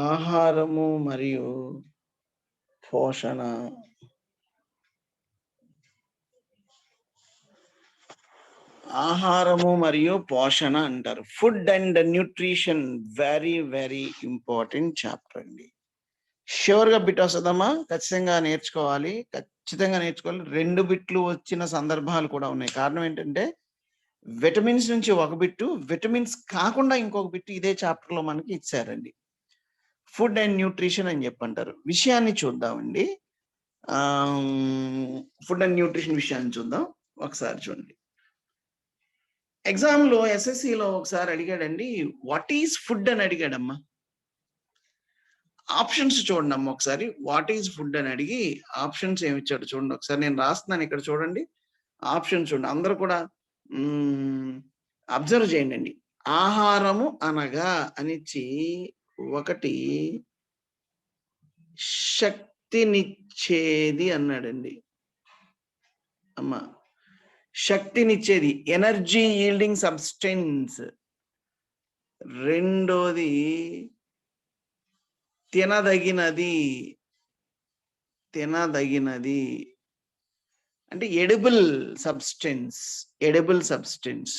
ఆహారము మరియు పోషణ. ఆహారము మరియు పోషణ అంటారు. Food and nutrition very very important chapter అండి. ష్యూర్గా బిట్ వస్తుందమ్మా, ఖచ్చితంగా నేర్చుకోవాలి, ఖచ్చితంగా నేర్చుకోవాలి. 2 బిట్లు వచ్చిన సందర్భాలు కూడా ఉన్నాయి. కారణం ఏంటంటే విటమిన్స్ నుంచి 1 బిట్టు, విటమిన్స్ కాకుండా ఇంకొక బిట్టు ఇదే చాప్టర్లో మనకి ఇచ్చారండి. ఫుడ్ అండ్ న్యూట్రిషన్ అని చెప్పంటారు. విషయాన్ని చూద్దామండి. ఫుడ్ అండ్ న్యూట్రిషన్ విషయాన్ని చూద్దాం. ఒకసారి చూడండి, ఎగ్జామ్లో ఎస్ఎస్సిలో ఒకసారి అడిగాడండి, వాట్ ఈజ్ ఫుడ్ అని అడిగాడమ్మా. ఆప్షన్స్ చూడండి అమ్మ ఒకసారి, వాట్ ఈజ్ ఫుడ్ అని అడిగి ఆప్షన్స్ ఏమి ఇచ్చాడు చూడండి ఒకసారి. నేను రాస్తున్నాను ఇక్కడ చూడండి, ఆప్షన్ చూడండి. అందరూ కూడా అబ్జర్వ్ చేయండి అండి. ఆహారము అనగా అనిచ్చి 1 శక్తినిచ్చేది అన్నాడండి అమ్మ. శక్తినిచ్చేది, ఎనర్జీ ఈల్డింగ్ సబ్స్టెన్స్. రెండోది తినదగినది అంటే ఎడిబుల్ సబ్స్టెన్స్.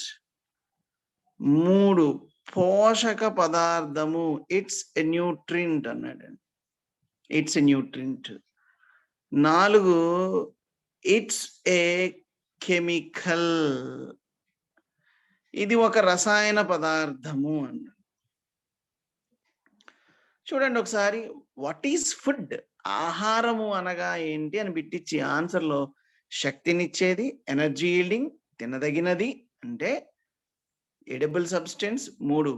3 పోషక పదార్థము, ఇట్స్ ఎ న్యూట్రియంట్ అన్నాడండి, it's a nutrient. 4 it's a chemical, ఇది ఒక రసాయన పదార్థము అన్నాడు. చూడండి ఒకసారి, వాట్ ఈజ్ ఫుడ్, ఆహారము అనగా ఏంటి అని బిట్టించి ఆన్సర్లో శక్తినిచ్చేది, ఎనర్జీ ఈల్డింగ్, తినదగినది అంటే ఎడిబుల్ సబ్స్టెన్స్, 3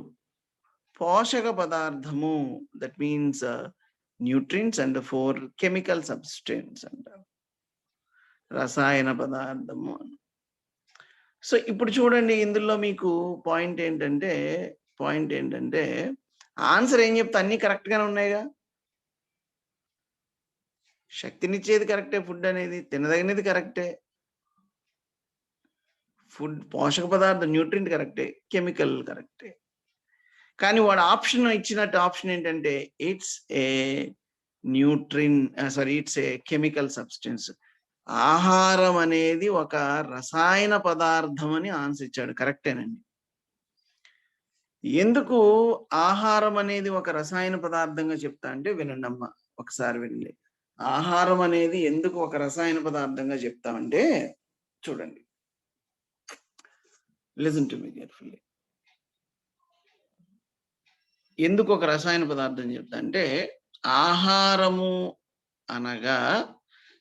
పోషక పదార్థము, that means nutrients, and 4 chemical substance అంటారు, రసాయన పదార్థము. సో ఇప్పుడు చూడండి, ఇందులో మీకు పాయింట్ ఏంటంటే ఆన్సర్ ఏం చెప్తా, అన్ని కరెక్ట్ గానే ఉన్నాయిగా. శక్తినిచ్చేది కరెక్టే, ఫుడ్ అనేది, తినదగినది కరెక్టే, ఫుడ్ పోషక పదార్థం న్యూట్రియంట్ కరెక్టే, కెమికల్ కరెక్టే. కానీ వాడు ఆప్షన్ ఇచ్చినట్టు ఆప్షన్ ఏంటంటే it's a Nutrine, it's a chemical substance. ఆహారం అనేది ఒక రసాయన పదార్థం అని ఆన్సర్ ఇచ్చాడు. కరెక్టేనండి. ఎందుకు ఆహారం అనేది ఒక రసాయన పదార్థంగా చెప్తా అంటే వినండమ్మా. ఒకసారి వినండి. ఆహారం అనేది ఎందుకు ఒక రసాయన పదార్థంగా చెప్తామంటే చూడండి. Listen to me carefully. ఎందుకు ఒక రసాయన పదార్థం చెప్తా అంటే ఆహారము అనగా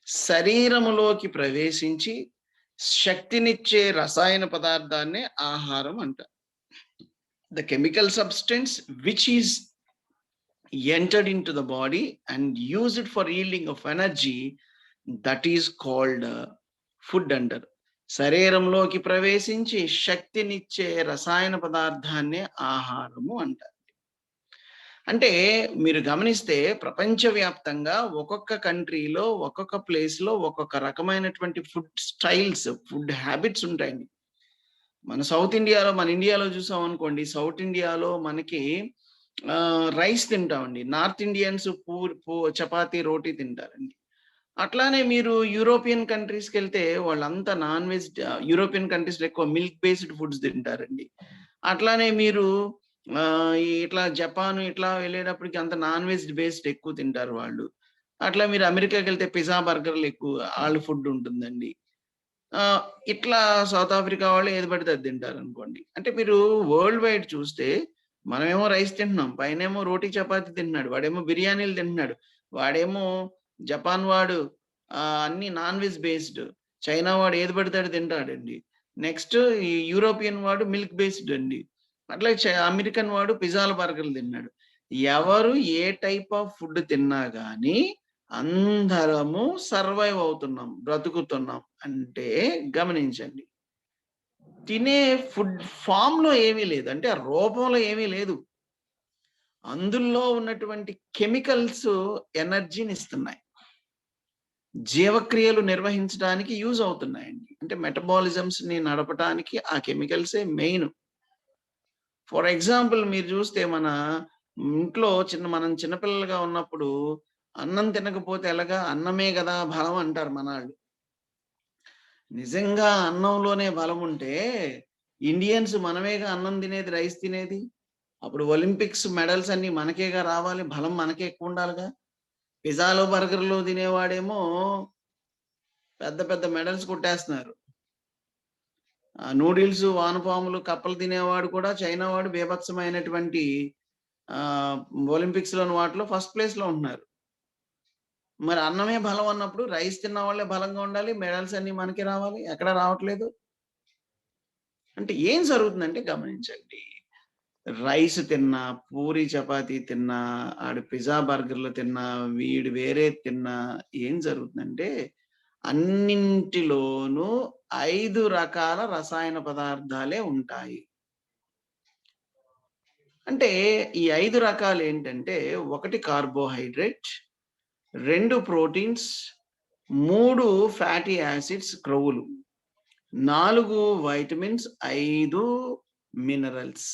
శరీరములోకి ప్రవేశించి శక్తినిచ్చే రసాయన పదార్థాన్నే ఆహారం అంటారు. The chemical substance which is entered into the body and used for yielding of energy, that is called food అంటారు. శరీరంలోకి ప్రవేశించి శక్తినిచ్చే రసాయన పదార్థాన్నే ఆహారము అంటారు. అంటే మీరు గమనిస్తే ప్రపంచవ్యాప్తంగా ఒక్కొక్క కంట్రీలో ఒక్కొక్క ప్లేస్లో ఒక్కొక్క రకమైనటువంటి ఫుడ్ స్టైల్స్, ఫుడ్ హ్యాబిట్స్ ఉంటాయండి. మన సౌత్ ఇండియాలో, మన ఇండియాలో చూసాం అనుకోండి, సౌత్ ఇండియాలో మనకి రైస్ తింటామండి. నార్త్ ఇండియన్స్ చపాతీ, రోటీ తింటారండి. అట్లానే మీరు యూరోపియన్ కంట్రీస్కి వెళ్తే వాళ్ళంతా నాన్ వెజ్, యూరోపియన్ కంట్రీస్లో ఎక్కువ మిల్క్ బేస్డ్ ఫుడ్స్ తింటారండి. అట్లానే మీరు ఇట్లా జపాన్ ఇట్లా వెళ్ళేటప్పటికి అంత నాన్ వెజ్ బేస్డ్ ఎక్కువ తింటారు వాళ్ళు. అట్లా మీరు అమెరికాకి వెళ్తే పిజ్జా, బర్గర్లు ఎక్కువ వాళ్ళ ఫుడ్ ఉంటుందండి. ఇట్లా సౌత్ ఆఫ్రికా వాళ్ళు ఏది పడితే అది తింటారు అనుకోండి. అంటే మీరు వరల్డ్ వైడ్ చూస్తే మనమేమో రైస్ తింటున్నాం, పైనేమో రోటీ చపాతి తింటున్నాడు, వాడేమో బిర్యానీలు తింటున్నాడు, వాడేమో జపాన్ వాడు అన్ని నాన్ వెజ్ బేస్డ్, చైనా వాడు ఏది పడితే తింటాడండి. నెక్స్ట్ ఈ యూరోపియన్ వాడు మిల్క్ బేస్డ్ అండి. అట్లా అమెరికన్ వాడు పిజ్జాలు, బర్గర్లు తిన్నాడు. ఎవరు ఏ టైప్ ఆఫ్ ఫుడ్ తిన్నా కానీ అందరము సర్వైవ్ అవుతున్నాం, బ్రతుకుతున్నాం అంటే గమనించండి. తినే ఫుడ్ ఫామ్ లో ఏమీ లేదు, అంటే ఆ రూపంలో ఏమీ లేదు. అందులో ఉన్నటువంటి కెమికల్స్ ఎనర్జీని ఇస్తున్నాయి, జీవక్రియలు నిర్వహించడానికి యూజ్ అవుతున్నాయండి. అంటే మెటబాలిజమ్స్ ని నడపడానికి ఆ కెమికల్సే మెయిన్. ఫర్ ఎగ్జాంపుల్ మీరు చూస్తే మన ఇంట్లో మనం చిన్నపిల్లలుగా ఉన్నప్పుడు అన్నం తినకపోతే ఎలాగా, అన్నమే కదా బలం అంటారు మనాళ్ళు. నిజంగా అన్నంలోనే బలం ఉంటే ఇండియన్స్ మనమేగా అన్నం తినేది, రైస్ తినేది. అప్పుడు ఒలింపిక్స్ మెడల్స్ అన్ని మనకేగా రావాలి, బలం మనకే ఎక్కువ ఉండాలిగా. పిజ్జాలు, బర్గర్లు తినేవాడేమో పెద్ద పెద్ద మెడల్స్ కొట్టేస్తున్నారు. నూడిల్స్, వానపాములు, కప్పలు తినేవాడు కూడా చైనా వాడు బీభత్సమైనటువంటి ఒలింపిక్స్ లోని వాటిలో ఫస్ట్ ప్లేస్ లో ఉంటున్నారు. మరి అన్నమే బలం అన్నప్పుడు రైస్ తిన్న వాళ్ళే బలంగా ఉండాలి, మెడల్స్ అన్ని మనకి రావాలి, ఎక్కడ రావట్లేదు. అంటే ఏం జరుగుతుందంటే గమనించండి. రైస్ తిన్నా, పూరి చపాతీ తిన్నా, ఆడు పిజ్జా, బర్గర్లు తిన్నా, వీడు వేరే తిన్నా ఏం జరుగుతుందంటే అన్నింటిలోనూ 5 రకాల రసాయన పదార్థాలే ఉంటాయి. అంటే ఈ 5 రకాలు ఏంటంటే 1 కార్బోహైడ్రేట్, 2 ప్రోటీన్స్, 3 ఫ్యాటీ యాసిడ్స్, క్రొవ్వులు, 4 వైటమిన్స్, 5 మినరల్స్.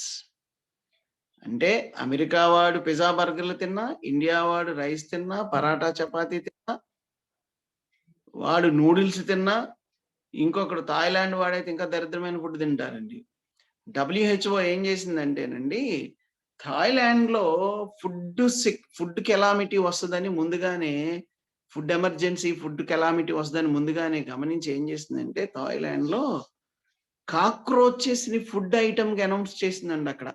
అంటే అమెరికా వాడు పిజ్జా, బర్గర్లు తిన్నా, ఇండియా వాడు రైస్ తిన్నా, పరాటా, చపాతీ తిన్నా, వాడు నూడిల్స్ తిన్నా, ఇంకొకడు థాయిలాండ్ వాడైతే ఇంకా దరిద్రమైన ఫుడ్ తింటారండి. WHO ఏం చేసిందంటేనండి, థాయిలాండ్ లో ఫుడ్ కెలామిటీ వస్తుందని ముందుగానే, ఫుడ్ ఎమర్జెన్సీ, ఫుడ్ కెలామిటీ వస్తుందని ముందుగానే గమనించి ఏం చేసిందంటే థాయిలాండ్ లో కాక్రోచెస్ ని ఫుడ్ ఐటమ్ గా అనౌన్స్ చేసిందండి అక్కడ.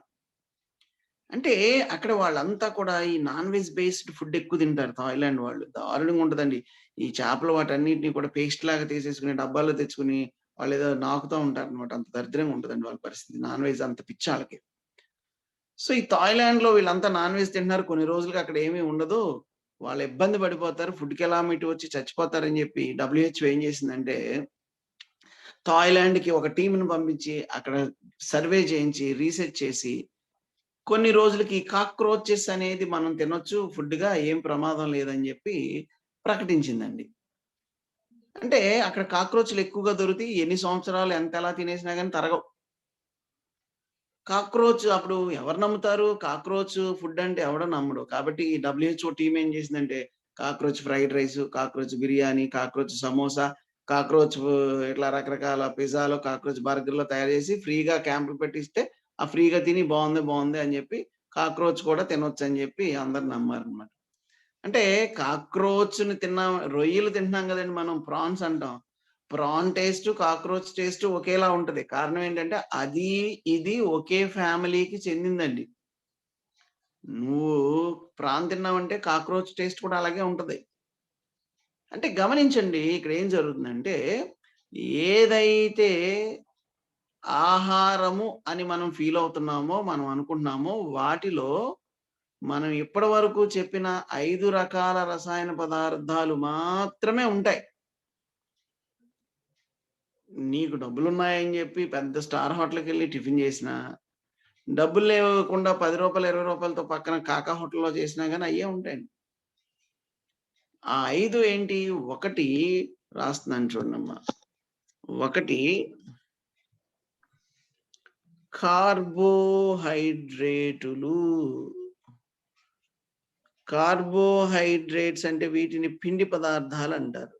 అంటే అక్కడ వాళ్ళంతా కూడా ఈ నాన్ వెజ్ బేస్డ్ ఫుడ్ ఎక్కువ తింటారు థాయిలాండ్ వాళ్ళు. దారుణంగా ఉంటదండి. ఈ చేపలు వాటన్నిటిని కూడా పేస్ట్ లాగా తీసేసుకుని డబ్బాల్లో తెచ్చుకుని వాళ్ళు ఏదో నాకుతూ ఉంటారు అనమాట. అంత దరిద్రంగా ఉంటదండి వాళ్ళ పరిస్థితి. నాన్ వెజ్ అంత పిచ్చి వాళ్ళకి. సో ఈ థాయిలాండ్ లో వీళ్ళంతా నాన్ వెజ్ తింటున్నారు, కొన్ని రోజులుగా అక్కడ ఏమీ ఉండదు, వాళ్ళు ఇబ్బంది పడిపోతారు, ఫుడ్ కెలామిటీ వచ్చి చచ్చిపోతారని చెప్పి WHO ఏం చేసిందంటే థాయిలాండ్ కి ఒక టీంను పంపించి అక్కడ సర్వే చేయించి రీసెర్చ్ చేసి కొన్ని రోజులకి కాక్రోచెస్ అనేది మనం తినొచ్చు ఫుడ్ గా, ఏం ప్రమాదం లేదని చెప్పి ప్రకటించిందండి. అంటే అక్కడ కాక్రోచ్లు ఎక్కువగా దొరికి ఎన్ని సంవత్సరాలు ఎంత ఎలా తినేసినా కానీ తరగవు. కాక్రోచ్ అప్పుడు ఎవరు నమ్ముతారు? కాక్రోచ్ ఫుడ్ అంటే ఎవడో నమ్మడు. కాబట్టి ఈ WHO టీమ్ ఏం చేసిందంటే cockroach fried rice, cockroach biryani, cockroach samosa cockroach ఇట్లా రకరకాల పిజ్జాలో, కాక్రోచ్ బర్గర్‌లో తయారు చేసి ఫ్రీగా క్యాంపులు పెట్టిస్తే, ఆ ఫ్రీగా తిని బావుంది అని చెప్పి కాక్రోచ్ కూడా తినొచ్చని చెప్పి అందరూ నమ్మారనమాట. అంటే కాక్రోచ్‌ని రొయ్యలు తింటున్నాం గదండీ మనం ప్రాన్స్ అంటాం. ప్రాన్ టేస్టు, కాక్రోచ్ టేస్టు ఒకేలా ఉంటది. కారణం ఏంటంటే అది, ఇది ఒకే ఫ్యామిలీకి చెందిందండి. నువ్వు ప్రాన్ తిన్నావంటే కాక్రోచ్ టేస్ట్ కూడా అలాగే ఉంటది. అంటే గమనించండి ఇక్కడ ఏం జరుగుతుందంటే, ఏదైతే ఆహారము అని మనం ఫీల్ అవుతున్నామో, మనం అనుకుంటున్నామో వాటిలో మనం ఇప్పటి వరకు చెప్పిన 5 రకాల రసాయన పదార్థాలు మాత్రమే ఉంటాయి. నీకు డబ్బులున్నాయని జెప్పి పెద్ద స్టార్ హోటల్‌కెళ్ళి టిఫిన్ జేసినా, డబ్బులు లేకుండా రూ. 10, రూ. 20తో పక్కన కాకా హోటల్‌లో చేసినా గాని అయ్యే ఉంటాయండి. ఆ 5 ఏంటి? ఒకటి రాస్తున్నాను చూడండమ్మా. ఒకటి కార్బోహైడ్రేటులు. కార్బోహైడ్రేట్స్ అంటే వీటిని పిండి పదార్థాలంటారు.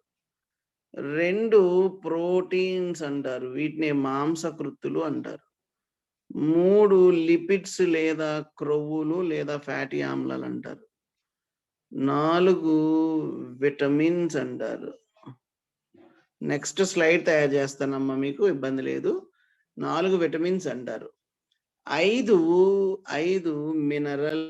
2 ప్రోటీన్స్ అంటారు. వీటిని మాంసకృత్తులు అంటారు. 3 లిపిడ్స్ లేదా క్రొవ్వులు లేదా ఫ్యాటీ ఆమ్లాలంటారు. 4 విటమిన్స్ అంటారు. నెక్స్ట్ స్లైడ్ తయారు చేస్తానమ్మా మీకు ఇబ్బంది లేదు. 4 విటమిన్స్ అంటారు. 5 మినరల్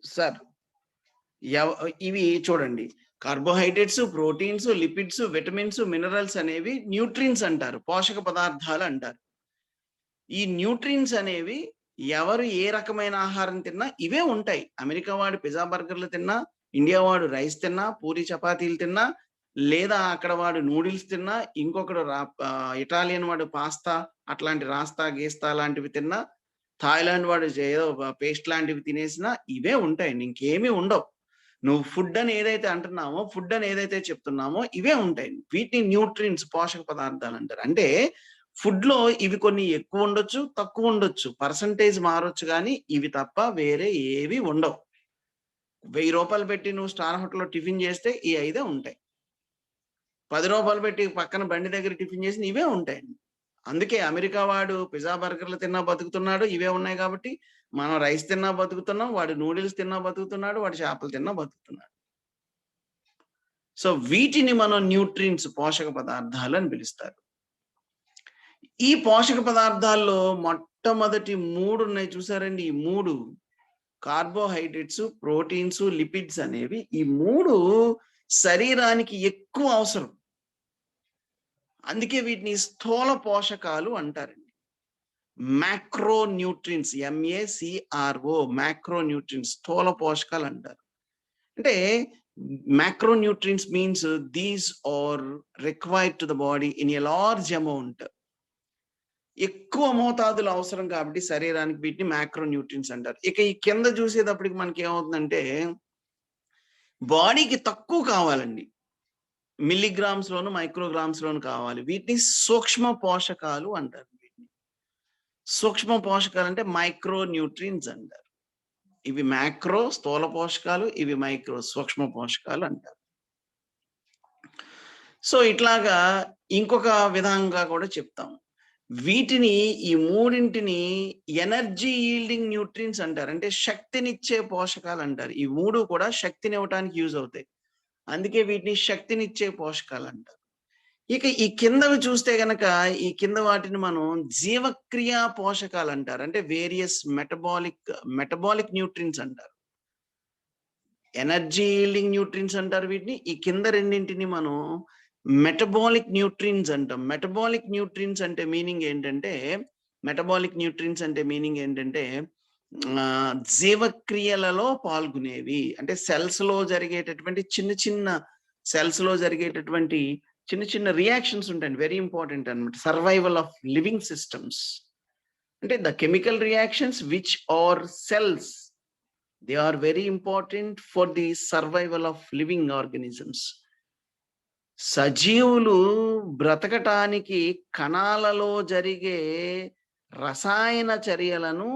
సార్ ఇవి చూడండి. Carbohydrates, proteins, lipids, vitamins, minerals అనేవి న్యూట్రియంట్స్ అంటారు. పోషక పదార్థాలు అంటారు. ఈ న్యూట్రియంట్స్ అనేవి ఎవరు ఏ రకమైన ఆహారం తిన్నా ఇవే ఉంటాయి. అమెరికా వాడు పిజ్జా, బర్గర్‌లు తిన్నా, ఇండియా వాడు రైస్ తిన్నా, పూరి చపాతీలు తిన్నా, లేదా అక్కడ వాడు నూడిల్స్ తిన్నా, ఇంకొకడు ఇటాలియన్ వాడు పాస్తా అట్లాంటి రాస్తా, గీస్తా లాంటివి తిన్నా, థాయిలాండ్ వాడు ఏదో పేస్ట్ లాంటివి తినేసినా ఇవే ఉంటాయండి. ఇంకేమీ ఉండవు. నువ్వు ఫుడ్ అని ఏదైతే అంటున్నామో, ఫుడ్ అని ఏదైతే చెప్తున్నామో ఇవే ఉంటాయి. వీటిని న్యూట్రియంట్స్ పోషక పదార్థాలు అంటారు. అంటే ఫుడ్‌లో ఇవి కొన్ని ఎక్కువ ఉండొచ్చు, తక్కువ ఉండొచ్చు. పర్సెంటేజ్ మారొచ్చు గానీ, ఇవి తప్ప వేరే ఏవి ఉండవు. రూ. 1000 పెట్టి నువ్వు స్టార్ హోటల్‌లో టిఫిన్ చేస్తే ఈ 5 ఉంటాయి. రూ. 10 పెట్టి పక్కన బండి దగ్గర టిఫిన్ చేసిన ఇవే ఉంటాయండి. అందుకే అమెరికా వాడు పిజ్జా, బర్గర్‌లు తిన్నా బతుకుతున్నాడు. ఇవే ఉన్నాయి కాబట్టి, మనం రైస్ తిన్నా బతుకుతున్నాం. వాడు నూడిల్స్ తిన్నా బతుకుతున్నాడు. వాడు చేపలు తిన్నా బతుకుతున్నాడు. సో, వీటిని మనం న్యూట్రియంట్స్ పోషక పదార్థాలు అని పిలుస్తారు. ఈ పోషక పదార్థాల్లో మొట్టమొదటి 3 ఉన్నాయి చూసారండి. ఈ 3 కార్బోహైడ్రేట్స్, ప్రోటీన్స్, లిపిడ్స్ అనేవి ఈ 3 శరీరానికి ఎక్కువ అవసరం. అందుకే వీటిని స్థూల పోషకాలు అంటారండి. Macro nutrients MACRO macro nutrients స్థూల పోషకాలు అంటారు. అంటే Macronutrients means these are required to the body in a large amount. ఎక్కువ మోతాదులో అవసరం కాబట్టి శరీరానికి వీటిని మ్యాక్రోన్యూట్రియన్స్ అంటారు. ఇక ఈ కింద చూసేటప్పటికి మనకి ఏమవుతుందంటే బాడీకి తక్కువ కావాలండి, మిల్లీగ్రామ్స్ లోను మైక్రోగ్రామ్స్ లోను కావాలి. వీటిని సూక్ష్మ పోషకాలు అంటారు. వీటిని సూక్ష్మ పోషకాలు అంటే మైక్రోన్యూట్రియన్స్ అంటారు. ఇవి మ్యాక్రో స్థూల పోషకాలు, ఇవి మైక్రో సూక్ష్మ పోషకాలు అంటారు. సో ఇట్లాగా ఇంకొక విధంగా కూడా చెప్తాం. వీటిని ఈ మూడింటిని ఎనర్జీ ఈల్డింగ్ న్యూట్రియన్స్ అంటారు. అంటే శక్తినిచ్చే పోషకాలు అంటారు. ఈ మూడు కూడా శక్తిని ఇవ్వడానికి యూజ్ అవుతాయి. అందుకే వీటిని శక్తినిచ్చే పోషకాలు అంటారు. ఇక ఈ కిందవి చూస్తే గనక ఈ కింద వాటిని మనం జీవక్రియా పోషకాలు అంటారు. అంటే వేరియస్ మెటబాలిక్ న్యూట్రియన్స్ అంటారు. ఎనర్జీ ఈల్డింగ్ న్యూట్రియన్స్ అంటారు వీటిని. ఈ కింద రెండింటిని మనం మెటబాలిక్ న్యూట్రియన్స్ అంటాం. మెటబాలిక్ న్యూట్రియన్స్ అంటే మీనింగ్ ఏంటంటే జీవక్రియలలో పాల్గొనేవి. అంటే సెల్స్ లో జరిగేటటువంటి చిన్న చిన్న రియాక్షన్స్ ఉంటాయి. వెరీ ఇంపార్టెంట్ అన్నమాట. సర్వైవల్ ఆఫ్ లివింగ్ సిస్టమ్స్ అంటే the chemical reactions which are cells, they are very important for the survival of living organisms. సజీవులు బ్రతకటానికి కణాలలో జరిగే రసాయన చర్యలను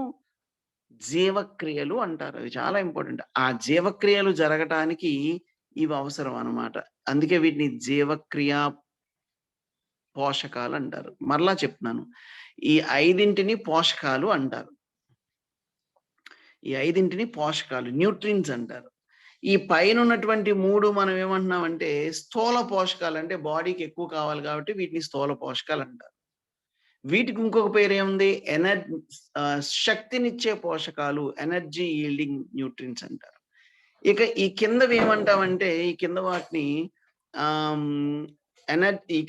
జీవక్రియలు అంటారు. అవి చాలా ఇంపార్టెంట్. ఆ జీవక్రియలు జరగటానికి ఇవి అవసరం అన్నమాట. అందుకే వీటిని జీవక్రియా పోషకాలు అంటారు. మరలా చెప్తున్నాను, ఈ ఐదింటిని పోషకాలు అంటారు. ఈ ఐదింటిని పోషకాలు న్యూట్రియన్స్ అంటారు. ఈ పైన ఉన్నటువంటి మూడు మనం ఏమంటున్నామంటే స్థూల పోషకాలు. అంటే బాడీకి ఎక్కువ కావాలి కాబట్టి వీటిని స్థూల పోషకాలు అంటారు. వీటికి ఇంకొక పేరు ఏముంది, శక్తినిచ్చే పోషకాలు, ఎనర్జీ ఈల్డింగ్ న్యూట్రియన్స్ అంటారు. ఇక ఈ కిందవి ఏమంటామంటే ఈ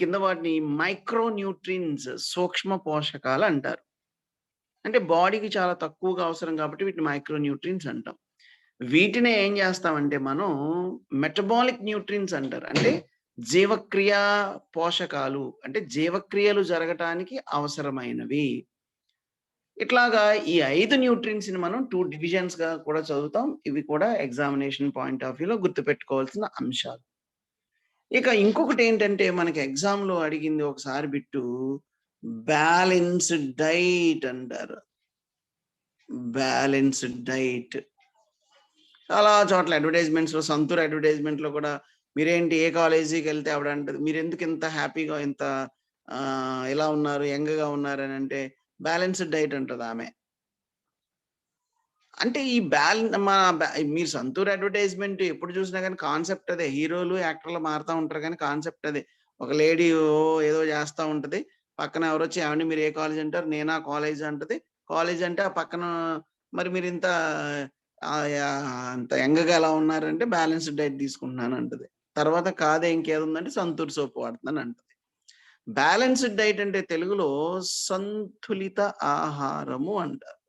కింద వాటిని మైక్రో న్యూట్రియన్స్, సూక్ష్మ పోషకాలు అంటారు. అంటే బాడీకి చాలా తక్కువగా అవసరం కాబట్టి వీటిని మైక్రో న్యూట్రియన్స్ అంటాం. వీటినే ఏం చేస్తామంటే మనం మెటబాలిక్ న్యూట్రియన్స్ అంటారు. అంటే జీవక్రియా పోషకాలు, అంటే జీవక్రియలు జరగటానికి అవసరమైనవి. ఇట్లాగా ఈ 5 న్యూట్రియన్స్ ని మనం 2 డివిజన్స్ గా కూడా చదువుతాం. ఇవి కూడా ఎగ్జామినేషన్ పాయింట్ ఆఫ్ వ్యూలో గుర్తుపెట్టుకోవాల్సిన అంశాలు. ఇక ఇంకొకటి ఏంటంటే మనకి ఎగ్జామ్ లో అడిగింది ఒకసారి బిట్టు, బ్యాలెన్స్డ్ డైట్ అంటారు. బ్యాలెన్స్డ్ డైట్ చాలా చోట్ల అడ్వర్టైజ్మెంట్స్ లో, సంతూర్ అడ్వర్టైజ్మెంట్ లో కూడా మీరేంటి ఏ కాలేజీకి వెళ్తే ఆవిడ అంటది, మీరు ఎందుకు ఇంత హ్యాపీగా ఇంత ఎలా ఉన్నారు, యంగ్గా ఉన్నారు అని అంటే బ్యాలెన్స్డ్ డైట్ అంటది ఆమె. అంటే ఈ మీరు సంతూర్ అడ్వర్టైజ్మెంట్ ఎప్పుడు చూసినా కానీ కాన్సెప్ట్ అదే. హీరోలు యాక్టర్లు మారుతా ఉంటారు కానీ కాన్సెప్ట్ అదే. ఒక లేడీ ఏదో చేస్తా ఉంటది, పక్కన ఎవరు వచ్చి ఏమండి మీరు ఏ కాలేజ్ అంటారు, నేనా కాలేజ్ అంటది. కాలేజ్ అంటే ఆ పక్కన మరి మీరు ఇంత అంత యంగ్గా ఎలా ఉన్నారంటే బ్యాలెన్స్డ్ డైట్ తీసుకుంటున్నాను అంటది. తర్వాత కాదే ఇంకేదుందంటే సంతూర్ సోప్ వాడుతున్నాను అంటది. బ్యాలెన్స్డ్ డైట్ అంటే తెలుగులో సంతులిత ఆహారము అంటారు.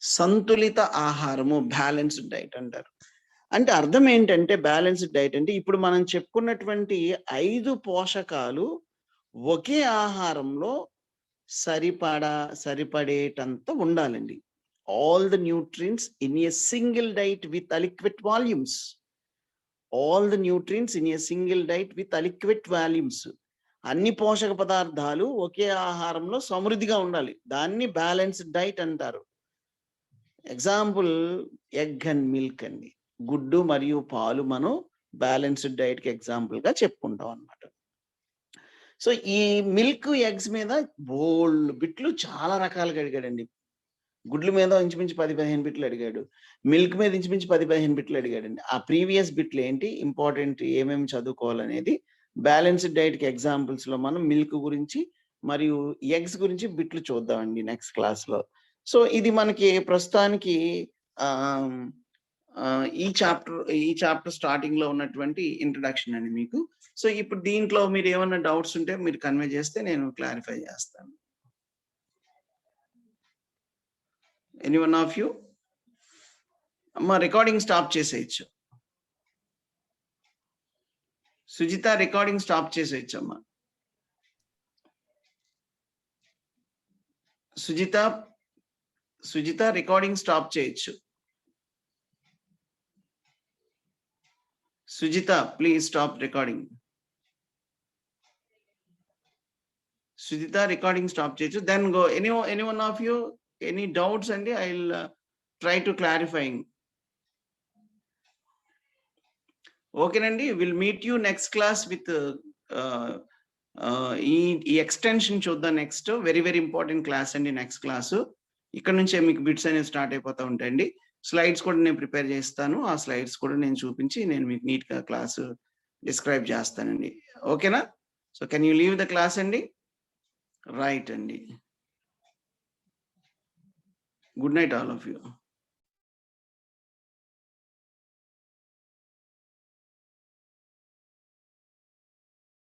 సంతులిత ఆహారము బ్యాలెన్స్డ్ డైట్ అంటారు. అంటే అర్థం ఏంటంటే బ్యాలెన్స్డ్ డైట్ అంటే ఇప్పుడు మనం చెప్పుకున్నటువంటి 5 పోషకాలు ఒకే ఆహారంలో సరిపడేటంత ఉండాలండి. All the nutrients in a single diet with adequate volumes. All the nutrients in a single diet with adequate volumes. అన్ని పోషక పదార్థాలు ఒకే ఆహారంలో సమృద్ధిగా ఉండాలి. దాన్ని బ్యాలెన్స్డ్ డైట్ అంటారు. ఎగ్జాంపుల్ ఎగ్ అండ్ మిల్క్ అండి. గుడ్డు మరియు పాలు మనం బ్యాలెన్స్డ్ డైట్ కి ఎగ్జాంపుల్ గా చెప్పుకుంటాం అన్నమాట. సో ఈ మిల్క్ ఎగ్స్ మీద బోల్డ్ బిట్లు చాలా రకాలుగా అడిగాడండి. గుడ్ల మీద ఇంచుమించు 10-15 బిట్లు అడిగాడు. మిల్క్ మీద ఇంచుమించు 10-15 బిట్లు అడిగాడండి. ఆ ప్రీవియస్ బిట్లు ఏంటి, ఇంపార్టెంట్ ఏమేమి చదువుకోవాలనేది బ్యాలెన్స్డ్ డైట్ కి ఎగ్జాంపుల్స్ లో మనం మిల్క్ గురించి మరియు ఎగ్స్ గురించి బిట్లు చూద్దామండి నెక్స్ట్ క్లాస్ లో. సో ఇది మనకి ప్రస్తుతానికి ఈ చాప్టర్ స్టార్టింగ్ లో ఉన్నటువంటి ఇంట్రడక్షన్ అండి మీకు. సో ఇప్పుడు దీంట్లో మీరు ఏమన్నా డౌట్స్ ఉంటే మీరు కన్వే చేస్తే నేను క్లారిఫై చేస్తాను. Any one of you? అమ్మా రికార్డింగ్ స్టాప్ చేసేయచ్చు. సుజిత రికార్డింగ్ స్టాప్ చేసేయచ్చమ్మా. సుజిత రికార్డింగ్ స్టాప్ చేయొచ్చు. Sujitha please stop recording. Sujitha recording stop చేయొచ్చు. Then go any one of you any doubts అండి, I will try to clarifying. ఓకేనండి, will meet you next class with ఈ extension చూద్దాం. Next very very important class అండి next class. ఇక్కడ నుంచే మీకు bits అనేవి స్టార్ట్ అయిపోతూ ఉంటాయండి. స్లైడ్స్ కూడా నేను ప్రిపేర్ చేస్తాను. ఆ స్లైడ్స్ కూడా నేను చూపించి నేను మీకు నీట్గా క్లాసు డిస్క్రైబ్ చేస్తానండి. ఓకేనా? So can you leave the class అండి? రైట్ అండి. Good night all of you.